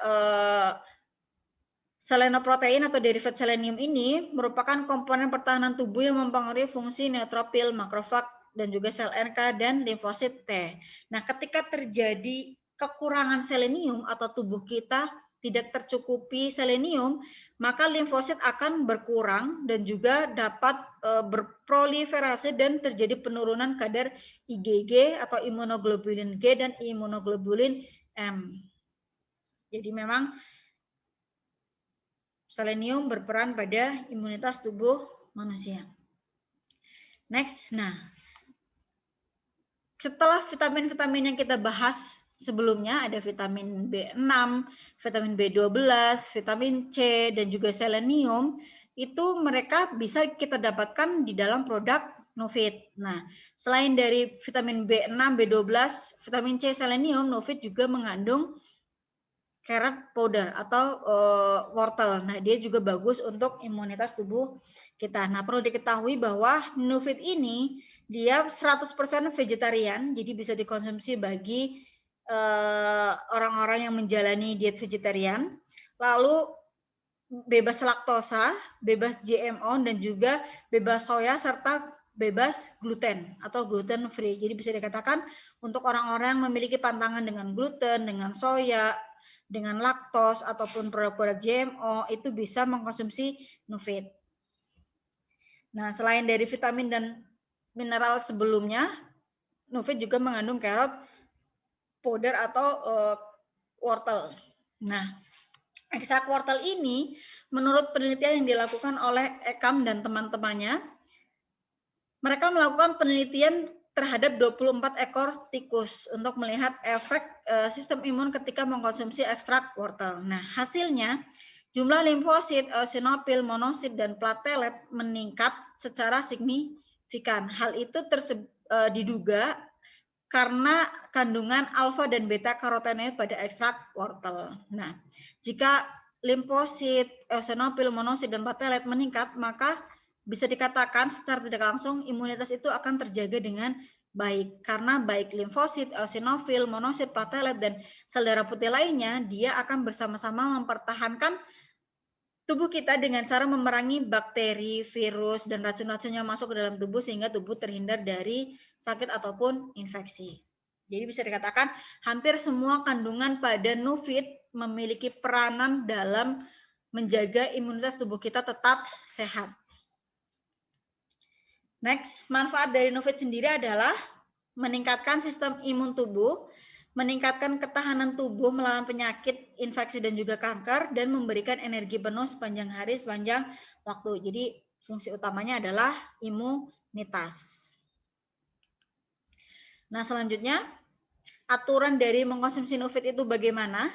selenoprotein atau derivat selenium ini merupakan komponen pertahanan tubuh yang mempengaruhi fungsi neutrofil, makrofag, dan juga sel NK dan limfosit T. Nah, ketika terjadi kekurangan selenium atau tubuh kita tidak tercukupi selenium, maka limfosit akan berkurang dan juga dapat berproliferasi dan terjadi penurunan kadar IgG atau imunoglobulin G dan imunoglobulin M. Jadi memang selenium berperan pada imunitas tubuh manusia. Next, nah, setelah vitamin-vitamin yang kita bahas sebelumnya, ada vitamin B6, vitamin B12, vitamin C, dan juga selenium, itu mereka bisa kita dapatkan di dalam produk Novit. Nah, selain dari vitamin B6, B12, vitamin C, selenium, Novit juga mengandung carrot powder atau wortel. Nah, dia juga bagus untuk imunitas tubuh kita. Nah, perlu diketahui bahwa Novit ini dia 100% vegetarian, jadi bisa dikonsumsi bagi orang-orang yang menjalani diet vegetarian. Lalu bebas laktosa, bebas GMO, dan juga bebas soya serta bebas gluten atau gluten free. Jadi bisa dikatakan untuk orang-orang yang memiliki pantangan dengan gluten, dengan soya, dengan laktos ataupun produk-produk GMO, itu bisa mengkonsumsi Novit. Nah, selain dari vitamin dan mineral sebelumnya, Novit juga mengandung carrot powder atau wortel. Nah, Ekstrak wortel ini menurut penelitian yang dilakukan oleh Ekam dan teman-temannya, mereka melakukan penelitian terhadap 24 ekor tikus untuk melihat efek sistem imun ketika mengkonsumsi ekstrak wortel. Nah, hasilnya jumlah limfosit, eosinofil, monosit, dan platelet meningkat secara signifikan. Hal itu diduga karena kandungan alfa dan beta karotenoid pada ekstrak wortel. Nah, jika limfosit, eosinofil, monosit, dan platelet meningkat, maka bisa dikatakan secara tidak langsung imunitas itu akan terjaga dengan baik. Karena baik limfosit, eosinofil, monosit, platelet, dan sel darah putih lainnya, dia akan bersama-sama mempertahankan tubuh kita dengan cara memerangi bakteri, virus, dan racun-racun yang masuk ke dalam tubuh sehingga tubuh terhindar dari sakit ataupun infeksi. Jadi bisa dikatakan hampir semua kandungan pada Nufit memiliki peranan dalam menjaga imunitas tubuh kita tetap sehat. Next, manfaat dari Nufit sendiri adalah meningkatkan sistem imun tubuh, meningkatkan ketahanan tubuh melawan penyakit, infeksi, dan juga kanker, dan memberikan energi penuh sepanjang hari, sepanjang waktu. Jadi, fungsi utamanya adalah imunitas. Nah, selanjutnya, aturan dari mengkonsumsi Nufit itu bagaimana?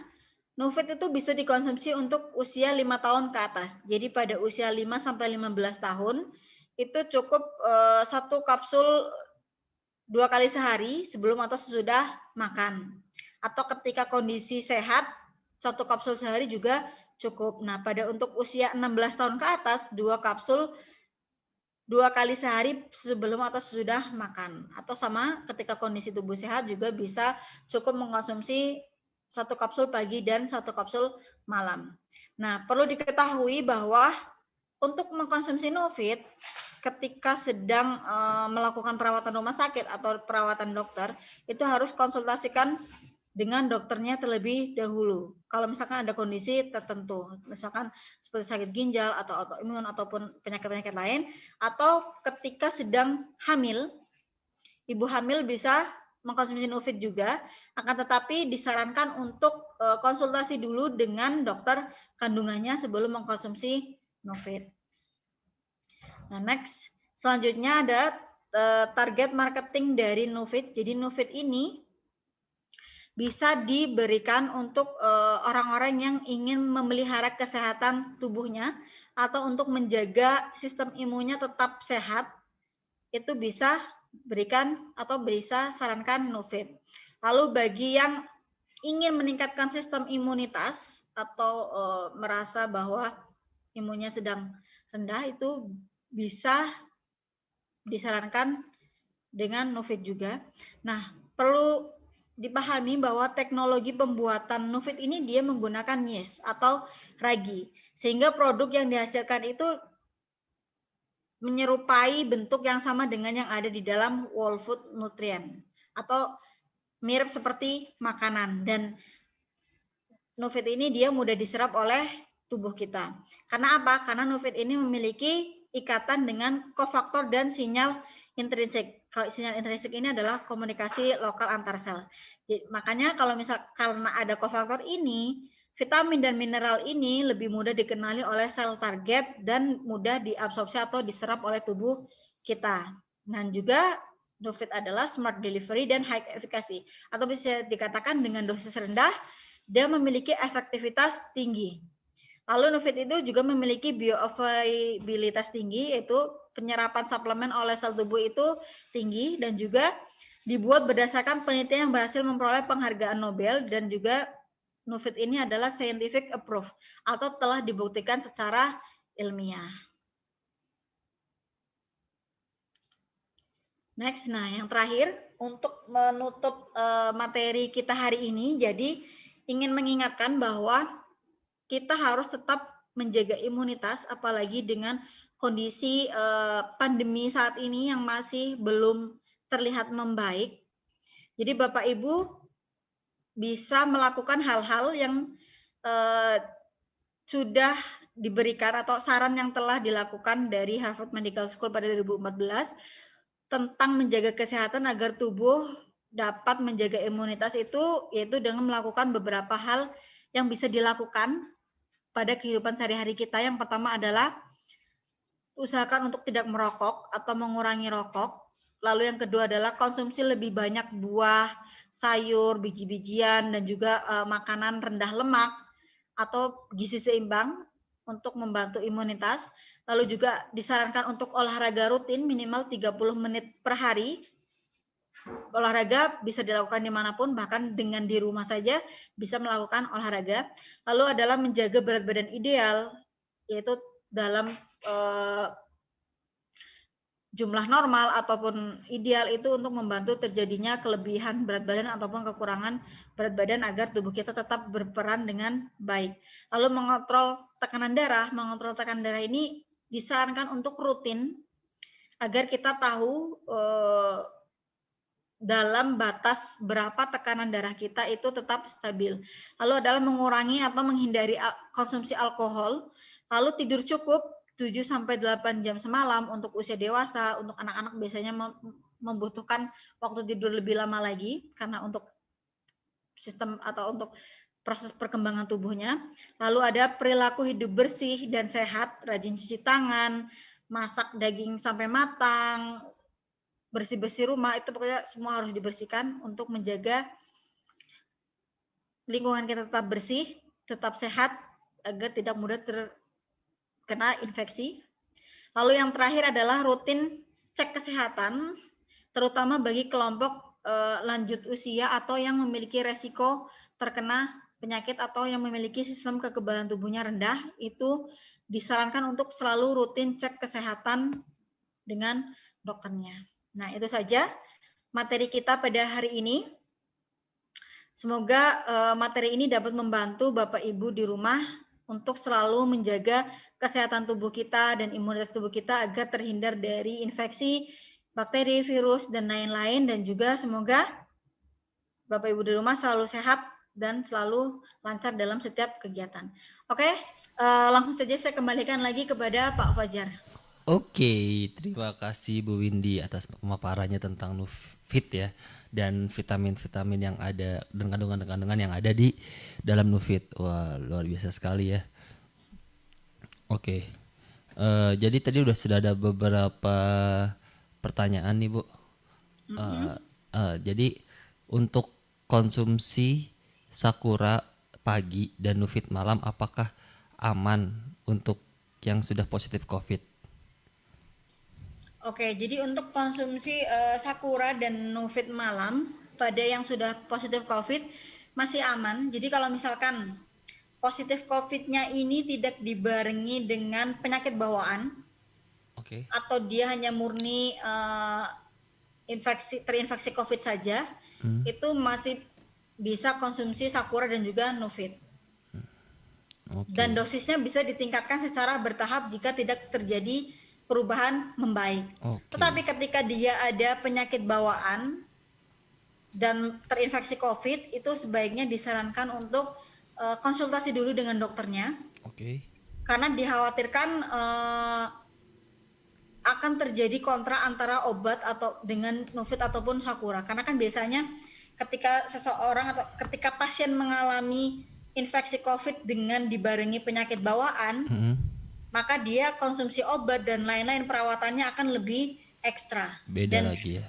Nufit itu bisa dikonsumsi untuk usia 5 tahun ke atas. Jadi, pada usia 5-15 tahun, itu cukup 1 kapsul 2 kali sehari sebelum atau sesudah makan. Atau ketika kondisi sehat, 1 kapsul sehari juga cukup. Nah, pada untuk usia 16 tahun ke atas, 2 kapsul 2 kali sehari sebelum atau sesudah makan. Atau sama ketika kondisi tubuh sehat juga bisa cukup mengkonsumsi 1 kapsul pagi dan 1 kapsul malam. Nah, perlu diketahui bahwa untuk mengkonsumsi Nufit, ketika sedang melakukan perawatan rumah sakit atau perawatan dokter, itu harus konsultasikan dengan dokternya terlebih dahulu. Kalau misalkan ada kondisi tertentu, misalkan seperti sakit ginjal atau autoimun ataupun penyakit-penyakit lain, atau ketika sedang hamil, ibu hamil bisa mengkonsumsi Nufit juga, akan tetapi disarankan untuk konsultasi dulu dengan dokter kandungannya sebelum mengkonsumsi Nufit. Nah, next. Selanjutnya ada target marketing dari Nufit. Jadi Nufit ini bisa diberikan untuk orang-orang yang ingin memelihara kesehatan tubuhnya atau untuk menjaga sistem imunnya tetap sehat. Itu bisa berikan atau bisa sarankan Nufit. Lalu bagi yang ingin meningkatkan sistem imunitas atau merasa bahwa imunnya sedang rendah, itu bisa disarankan dengan Nufit juga. Nah, perlu dipahami bahwa teknologi pembuatan Nufit ini dia menggunakan yeast atau ragi, sehingga produk yang dihasilkan itu menyerupai bentuk yang sama dengan yang ada di dalam whole food nutrient atau mirip seperti makanan. Dan Nufit ini dia mudah diserap oleh tubuh kita. Karena apa? Karena Nufit ini memiliki ikatan dengan kofaktor dan sinyal intrinsik. Kalau sinyal intrinsik ini adalah komunikasi lokal antar sel. Jadi, makanya kalau misal karena ada kofaktor ini, vitamin dan mineral ini lebih mudah dikenali oleh sel target dan mudah diabsorpsi atau diserap oleh tubuh kita. Dan juga Nufit adalah smart delivery dan high efficacy, atau bisa dikatakan dengan dosis rendah dia memiliki efektivitas tinggi. Lalu Nufit itu juga memiliki bioavailabilitas tinggi, yaitu penyerapan suplemen oleh sel tubuh itu tinggi, dan juga dibuat berdasarkan penelitian yang berhasil memperoleh penghargaan Nobel, dan juga Nufit ini adalah scientific approved atau telah dibuktikan secara ilmiah. Next, nah yang terakhir untuk menutup materi kita hari ini, jadi ingin mengingatkan bahwa kita harus tetap menjaga imunitas, apalagi dengan kondisi pandemi saat ini yang masih belum terlihat membaik. Jadi Bapak Ibu bisa melakukan hal-hal yang sudah diberikan atau saran yang telah dilakukan dari Harvard Medical School pada 2014 tentang menjaga kesehatan agar tubuh dapat menjaga imunitas itu, yaitu dengan melakukan beberapa hal yang bisa dilakukan pada kehidupan sehari-hari kita. Yang pertama adalah usahakan untuk tidak merokok atau mengurangi rokok. Lalu yang kedua adalah konsumsi lebih banyak buah, sayur, biji-bijian, dan juga makanan rendah lemak atau gizi seimbang untuk membantu imunitas. Lalu juga disarankan untuk olahraga rutin minimal 30 menit per hari. Olahraga bisa dilakukan dimanapun, bahkan dengan di rumah saja bisa melakukan olahraga. Lalu adalah menjaga berat badan ideal, yaitu dalam jumlah normal ataupun ideal itu untuk membantu terjadinya kelebihan berat badan ataupun kekurangan berat badan agar tubuh kita tetap berperan dengan baik. Lalu mengontrol tekanan darah ini disarankan untuk rutin agar kita tahu dalam batas berapa tekanan darah kita itu tetap stabil. Lalu adalah mengurangi atau menghindari konsumsi alkohol, lalu tidur cukup 7-8 jam semalam untuk usia dewasa. Untuk anak-anak biasanya membutuhkan waktu tidur lebih lama lagi karena untuk sistem atau untuk proses perkembangan tubuhnya. Lalu ada perilaku hidup bersih dan sehat, rajin cuci tangan, masak daging sampai matang, bersih-bersih rumah, itu pokoknya semua harus dibersihkan untuk menjaga lingkungan kita tetap bersih, tetap sehat, agar tidak mudah terkena infeksi. Lalu yang terakhir adalah rutin cek kesehatan, terutama bagi kelompok lanjut usia atau yang memiliki resiko terkena penyakit atau yang memiliki sistem kekebalan tubuhnya rendah, itu disarankan untuk selalu rutin cek kesehatan dengan dokternya. Nah, itu saja materi kita pada hari ini. Semoga materi ini dapat membantu Bapak Ibu di rumah untuk selalu menjaga kesehatan tubuh kita dan imunitas tubuh kita agar terhindar dari infeksi, bakteri, virus, dan lain-lain. Dan juga semoga Bapak Ibu di rumah selalu sehat dan selalu lancar dalam setiap kegiatan. Oke, langsung saja saya kembalikan lagi kepada Pak Fajar. Oke, terima kasih Bu Windy atas pemaparannya tentang Nufit ya, dan vitamin-vitamin yang ada dan kandungan-kandungan yang ada di dalam Nufit. Wah, luar biasa sekali ya. Oke, jadi tadi sudah ada beberapa pertanyaan nih Bu. Jadi untuk konsumsi Sakura pagi dan Nufit malam, apakah aman untuk yang sudah positif COVID? Oke, jadi untuk konsumsi Sakura dan Nufit malam pada yang sudah positif COVID masih aman. Jadi kalau misalkan positif COVID-nya ini tidak dibarengi dengan penyakit bawaan, atau dia hanya murni terinfeksi COVID saja, itu masih bisa konsumsi Sakura dan juga Nufit. Dan dosisnya bisa ditingkatkan secara bertahap jika tidak terjadi perubahan membaik. Tetapi ketika dia ada penyakit bawaan dan terinfeksi COVID, itu sebaiknya disarankan untuk konsultasi dulu dengan dokternya. Karena dikhawatirkan akan terjadi kontra antara obat atau dengan Nufit ataupun Sakura. Karena kan biasanya ketika seseorang atau ketika pasien mengalami infeksi COVID dengan dibarengi penyakit bawaan, maka dia konsumsi obat dan lain-lain perawatannya akan lebih ekstra. Beda dan lagi ya.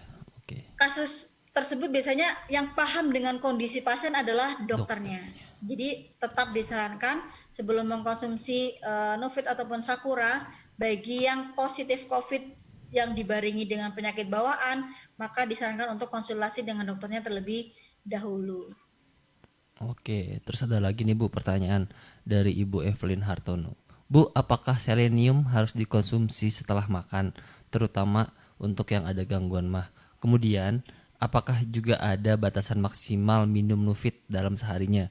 Kasus tersebut biasanya yang paham dengan kondisi pasien adalah dokternya. Jadi tetap disarankan sebelum mengkonsumsi Nufit ataupun Sakura, bagi yang positif COVID yang dibarengi dengan penyakit bawaan, maka disarankan untuk konsultasi dengan dokternya terlebih dahulu. Oke, terus ada lagi nih Bu, pertanyaan dari Ibu Evelyn Hartono. Bu, apakah selenium harus dikonsumsi setelah makan, terutama untuk yang ada gangguan mah? Kemudian, apakah juga ada batasan maksimal minum Nufit dalam seharinya?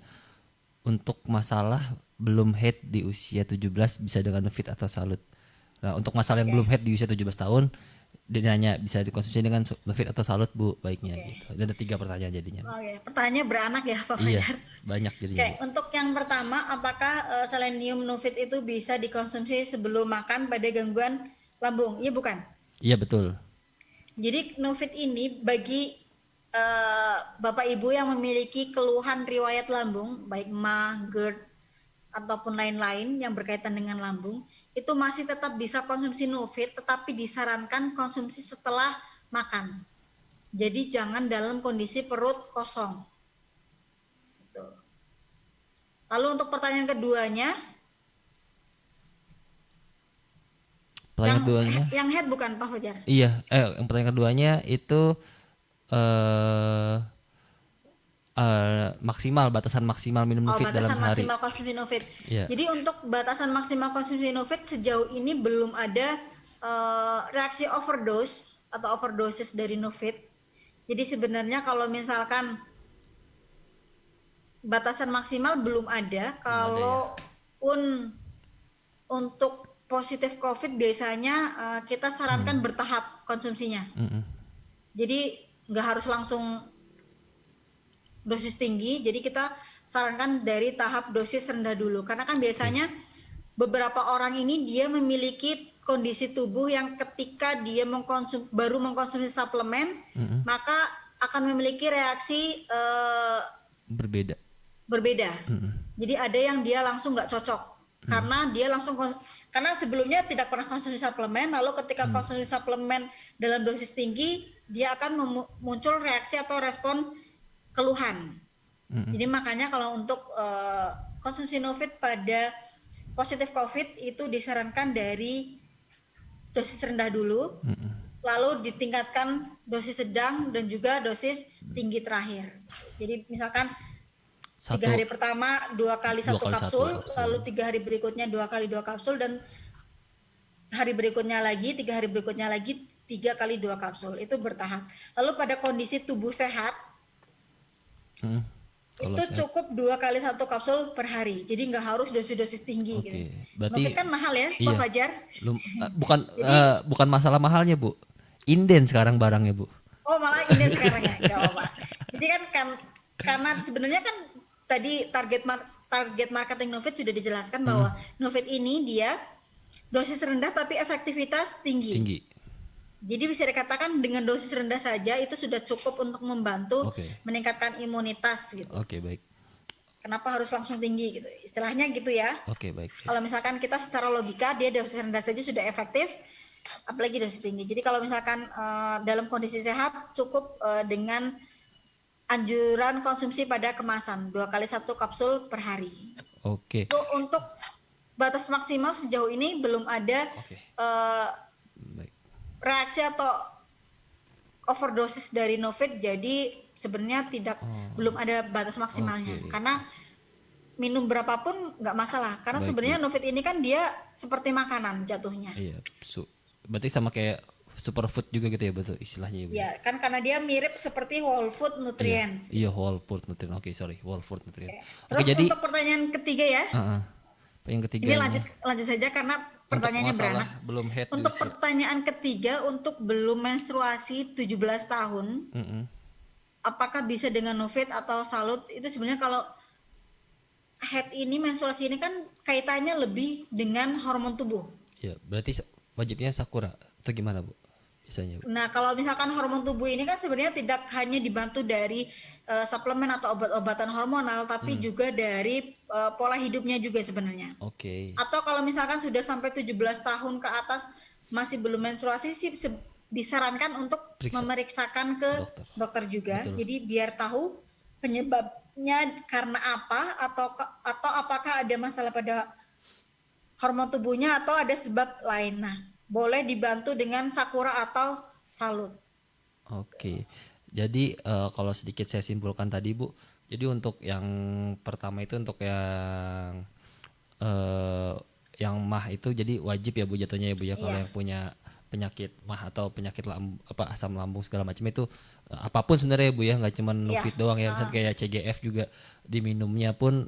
Untuk masalah belum haid di usia 17 bisa dengan Nufit atau Salut. Nah, untuk masalah yang belum haid di usia 17 tahun, dia nanya bisa dikonsumsi dengan Nufit atau Salut Bu baiknya gitu. Ada 3 pertanyaan jadinya. Pertanyaannya beranak ya Pak Fajar. Iya, banyak jadinya. Untuk yang pertama, apakah selenium Nufit itu bisa dikonsumsi sebelum makan pada gangguan lambung? Iya bukan? Iya betul. Jadi Nufit ini bagi Bapak Ibu yang memiliki keluhan riwayat lambung, baik MAH, GERD, ataupun lain-lain yang berkaitan dengan lambung, itu masih tetap bisa konsumsi Novit, tetapi disarankan konsumsi setelah makan. Jadi jangan dalam kondisi perut kosong. Gitu. Lalu untuk pertanyaan keduanya, yang head bukan Pak Fajar? Iya, yang pertanyaan keduanya itu maksimal, batasan maksimal minum Novit dalam Batasan sehari. maksimal konsumsi Novit. Yeah. Jadi untuk batasan maksimal konsumsi Novit sejauh ini belum ada reaksi overdose atau overdosis dari Novit. Jadi sebenarnya kalau misalkan batasan maksimal belum ada, kalaupun untuk positif COVID biasanya kita sarankan bertahap konsumsinya. Jadi nggak harus langsung dosis tinggi, jadi kita sarankan dari tahap dosis rendah dulu. Karena kan biasanya beberapa orang ini dia memiliki kondisi tubuh yang ketika dia baru mengkonsumsi suplemen, maka akan memiliki reaksi berbeda. Jadi ada yang dia langsung nggak cocok, karena dia langsung karena sebelumnya tidak pernah konsumsi suplemen, lalu ketika konsumsi suplemen dalam dosis tinggi, dia akan muncul reaksi atau respon keluhan. Jadi makanya kalau untuk konsumsi Novit pada positif COVID itu disarankan dari dosis rendah dulu, lalu ditingkatkan dosis sedang dan juga dosis tinggi terakhir. Jadi misalkan 3 hari pertama 2 kali 1 kapsul, lalu 3 hari berikutnya 2 kali 2 kapsul, dan hari berikutnya lagi, 3 hari berikutnya lagi 3 kali 2 kapsul. Itu bertahap. Lalu pada kondisi tubuh sehat, itu cukup 2 kali 1 kapsul per hari. Jadi nggak harus dosis-dosis tinggi. Gitu. Berarti Novit kan mahal ya, Pak Fajar? Bukan masalah mahalnya, Bu. Inden sekarang barangnya, Bu. Oh, malah inden sekarang ya. Nggak apa-apa. Jadi kan karena sebenarnya kan tadi target marketing Novit sudah dijelaskan bahwa Novit ini dia dosis rendah tapi efektivitas tinggi. Jadi bisa dikatakan dengan dosis rendah saja itu sudah cukup untuk membantu meningkatkan imunitas gitu. Baik. Kenapa harus langsung tinggi gitu? Istilahnya gitu ya. Baik. Kalau misalkan kita secara logika dia dosis rendah saja sudah efektif, apalagi dosis tinggi. Jadi kalau misalkan dalam kondisi sehat cukup dengan anjuran konsumsi pada kemasan 2 kali 1 kapsul per hari. Untuk batas maksimal sejauh ini belum ada reaksi atau overdosis dari Novit, jadi sebenarnya belum ada batas maksimalnya. Karena minum berapapun nggak masalah. Karena sebenarnya Novit ini kan dia seperti makanan jatuhnya. Iya, berarti sama kayak superfood juga gitu ya, betul istilahnya ya, Bu? Iya, kan karena dia mirip seperti whole food nutrients. Iya, whole food nutrient. Whole food nutrient. Terus jadi untuk pertanyaan ketiga ya. Yang ketiga. Ini lanjut saja karena pertanyaannya beranak. Belum head untuk pertanyaan ketiga, untuk belum menstruasi 17 tahun, apakah bisa dengan Novit atau Salut? Itu sebenarnya kalau head ini, menstruasi ini kan kaitannya lebih dengan hormon tubuh. Ya, berarti wajibnya Sakura atau gimana, Bu? Biasanya, Bu. Nah, kalau misalkan hormon tubuh ini kan sebenarnya tidak hanya dibantu dari suplemen atau obat-obatan hormonal, tapi juga dari pola hidupnya juga sebenarnya. Atau kalau misalkan sudah sampai 17 tahun ke atas masih belum menstruasi sih disarankan untuk memeriksakan ke dokter juga. Jadi biar tahu penyebabnya karena apa, atau apakah ada masalah pada hormon tubuhnya atau ada sebab lain. Nah, boleh dibantu dengan Sakura atau Salut. Jadi kalau sedikit saya simpulkan tadi, Bu. Jadi untuk yang pertama itu untuk yang mah itu jadi wajib ya, Bu, jatuhnya ya, Bu ya. Kalau yang punya penyakit mah atau penyakit asam lambung segala macam itu apapun sebenarnya ya, Bu ya, nggak cuma Novit doang ya. Misalnya kayak CGF juga diminumnya pun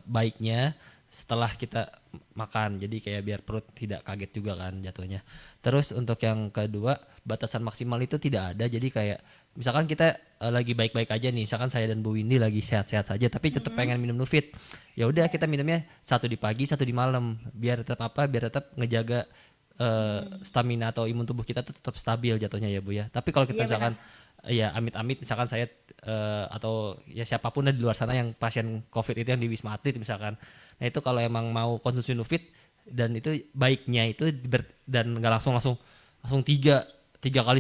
baiknya setelah kita makan, jadi kayak biar perut tidak kaget juga kan jatuhnya. Terus untuk yang kedua, batasan maksimal itu tidak ada, jadi kayak misalkan kita lagi baik-baik aja nih, misalkan saya dan Bu Windy lagi sehat-sehat saja tapi tetap pengen minum Novit, ya udah kita minumnya 1 di pagi 1 di malam, biar tetap ngejaga stamina atau imun tubuh kita tuh tetap stabil jatuhnya ya, Bu ya. Tapi kalau kita misalkan ya amit-amit misalkan saya atau ya siapapun di luar sana yang pasien COVID itu yang di Wisma Atlet misalkan. Nah itu kalau emang mau konsumsi Nufit dan itu baiknya itu dan nggak langsung tiga kali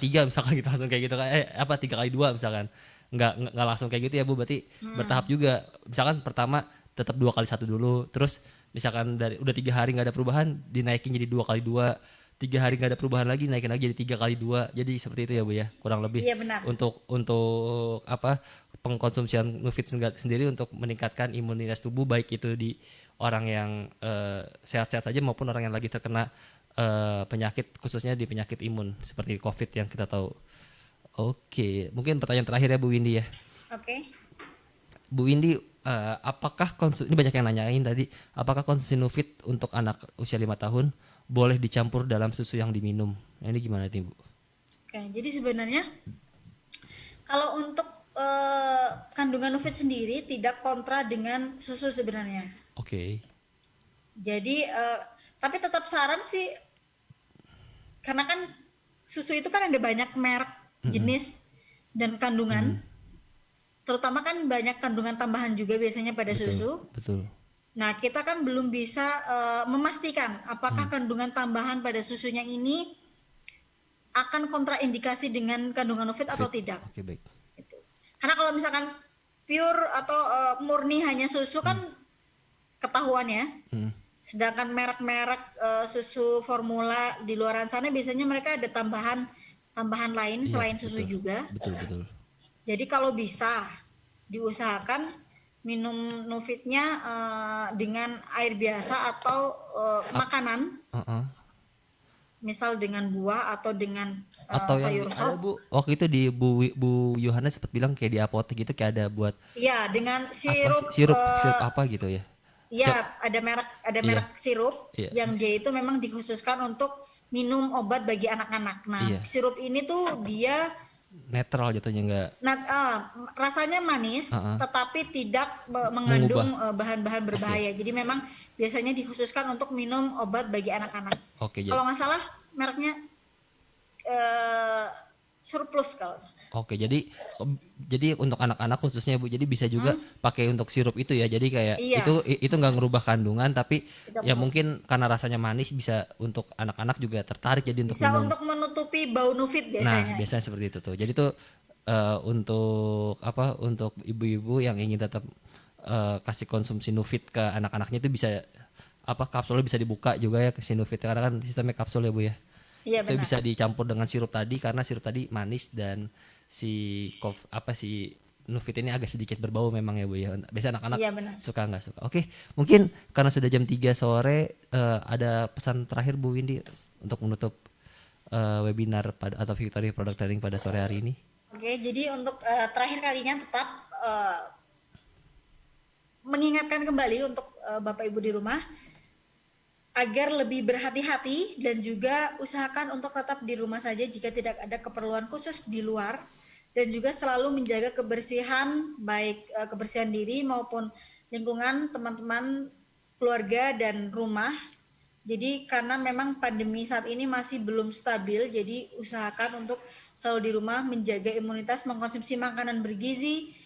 tiga misalkan gitu langsung kayak gitu kan apa 3 kali 2 misalkan nggak langsung kayak gitu ya Bu, berarti bertahap juga. Misalkan pertama tetap 2 kali 1 dulu, terus misalkan dari udah 3 hari nggak ada perubahan dinaikin jadi 2 kali 2, 3 hari nggak ada perubahan lagi naikin lagi jadi 3 kali 2, jadi seperti itu ya Bu ya kurang lebih Iya benar. untuk apa pengkonsumsian Nufit sendiri untuk meningkatkan imunitas tubuh baik itu di orang yang sehat-sehat aja maupun orang yang lagi terkena penyakit khususnya di penyakit imun seperti COVID yang kita tahu. Oke, mungkin pertanyaan terakhir ya Bu Windy ya. Oke. Bu Windy, apakah ini banyak yang nanyain tadi, apakah konsumsi Nufit untuk anak usia 5 tahun boleh dicampur dalam susu yang diminum? Nah, ini gimana nih Bu? Oke, jadi sebenarnya kalau untuk kandungan Nufit sendiri tidak kontra dengan susu sebenarnya. Oke. Jadi tapi tetap saran sih, karena kan susu itu kan ada banyak merek, jenis dan kandungan. Terutama kan banyak kandungan tambahan juga biasanya pada susu. Betul. Nah, kita kan belum bisa memastikan apakah kandungan tambahan pada susunya ini akan kontraindikasi dengan kandungan Nufit atau tidak. Oke, baik. Gitu. Karena kalau misalkan pure atau murni hanya susu kan ketahuan ya. Sedangkan merek-merek susu formula di luaran sana biasanya mereka ada tambahan lain selain susu juga. Betul. Jadi kalau bisa diusahakan minum Nufitnya dengan air biasa atau makanan. Misal dengan buah atau dengan atau sayur yang sop. ada Bu, waktu itu di Bu Yohana sempat bilang kayak di apotek gitu kayak ada buat Iya, dengan sirup sirup apa gitu ya. Iya, ada merek sirup yang dia itu memang dikhususkan untuk minum obat bagi anak-anak. Nah, sirup ini tuh dia netral jatuhnya enggak. Rasanya manis, tetapi tidak mengandung bahan-bahan berbahaya. Jadi memang biasanya dikhususkan untuk minum obat bagi anak-anak. Kalau nggak salah mereknya Surplus kalau. Oke, jadi untuk anak-anak khususnya Bu, jadi bisa juga pakai untuk sirup itu ya. Jadi kayak itu nggak ngerubah kandungan, tapi ya mungkin karena rasanya manis bisa untuk anak-anak juga tertarik jadi untuk bisa minum. Untuk menutupi bau Nufit biasanya. Nah, biasanya seperti itu tuh. Jadi tuh untuk ibu-ibu yang ingin tetap kasih konsumsi Nufit ke anak-anaknya itu bisa kapsulnya bisa dibuka juga ya ke si Nufit karena kan sistemnya kapsul ya Bu ya. Iya, itu benar. bisa dicampur dengan sirup tadi karena sirup tadi manis dan si Nufit ini agak sedikit berbau memang ya Bu ya. Biasa anak-anak suka nggak suka. Oke, mungkin karena sudah jam 3 sore ada pesan terakhir Bu Windy untuk menutup webinar atau Victory Product Training pada sore hari ini. Oke, jadi untuk terakhir kalinya tetap mengingatkan kembali untuk Bapak Ibu di rumah agar lebih berhati-hati dan juga usahakan untuk tetap di rumah saja jika tidak ada keperluan khusus di luar, dan juga selalu menjaga kebersihan baik kebersihan diri maupun lingkungan teman-teman, keluarga dan rumah. Jadi karena memang pandemi saat ini masih belum stabil, jadi usahakan untuk selalu di rumah menjaga imunitas, mengkonsumsi makanan bergizi,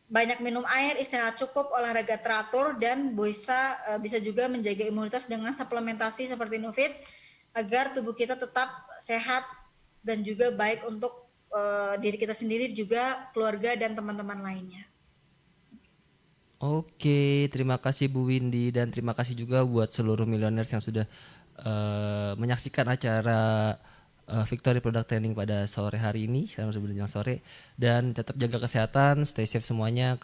banyak minum air, istirahat cukup, olahraga teratur, dan bisa juga menjaga imunitas dengan suplementasi seperti Nufit agar tubuh kita tetap sehat dan juga baik untuk diri kita sendiri, juga keluarga dan teman-teman lainnya. Oke, terima kasih Bu Windy dan terima kasih juga buat seluruh millionaires yang sudah menyaksikan acara Victory Product Training pada sore hari ini selama sebenarnya sore, dan tetap jaga kesehatan, stay safe semuanya,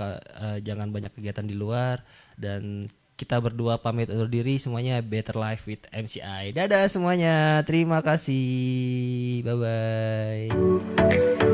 jangan banyak kegiatan di luar, dan kita berdua pamit undur diri semuanya. Better Life with MCI. Dadah semuanya, terima kasih, bye bye.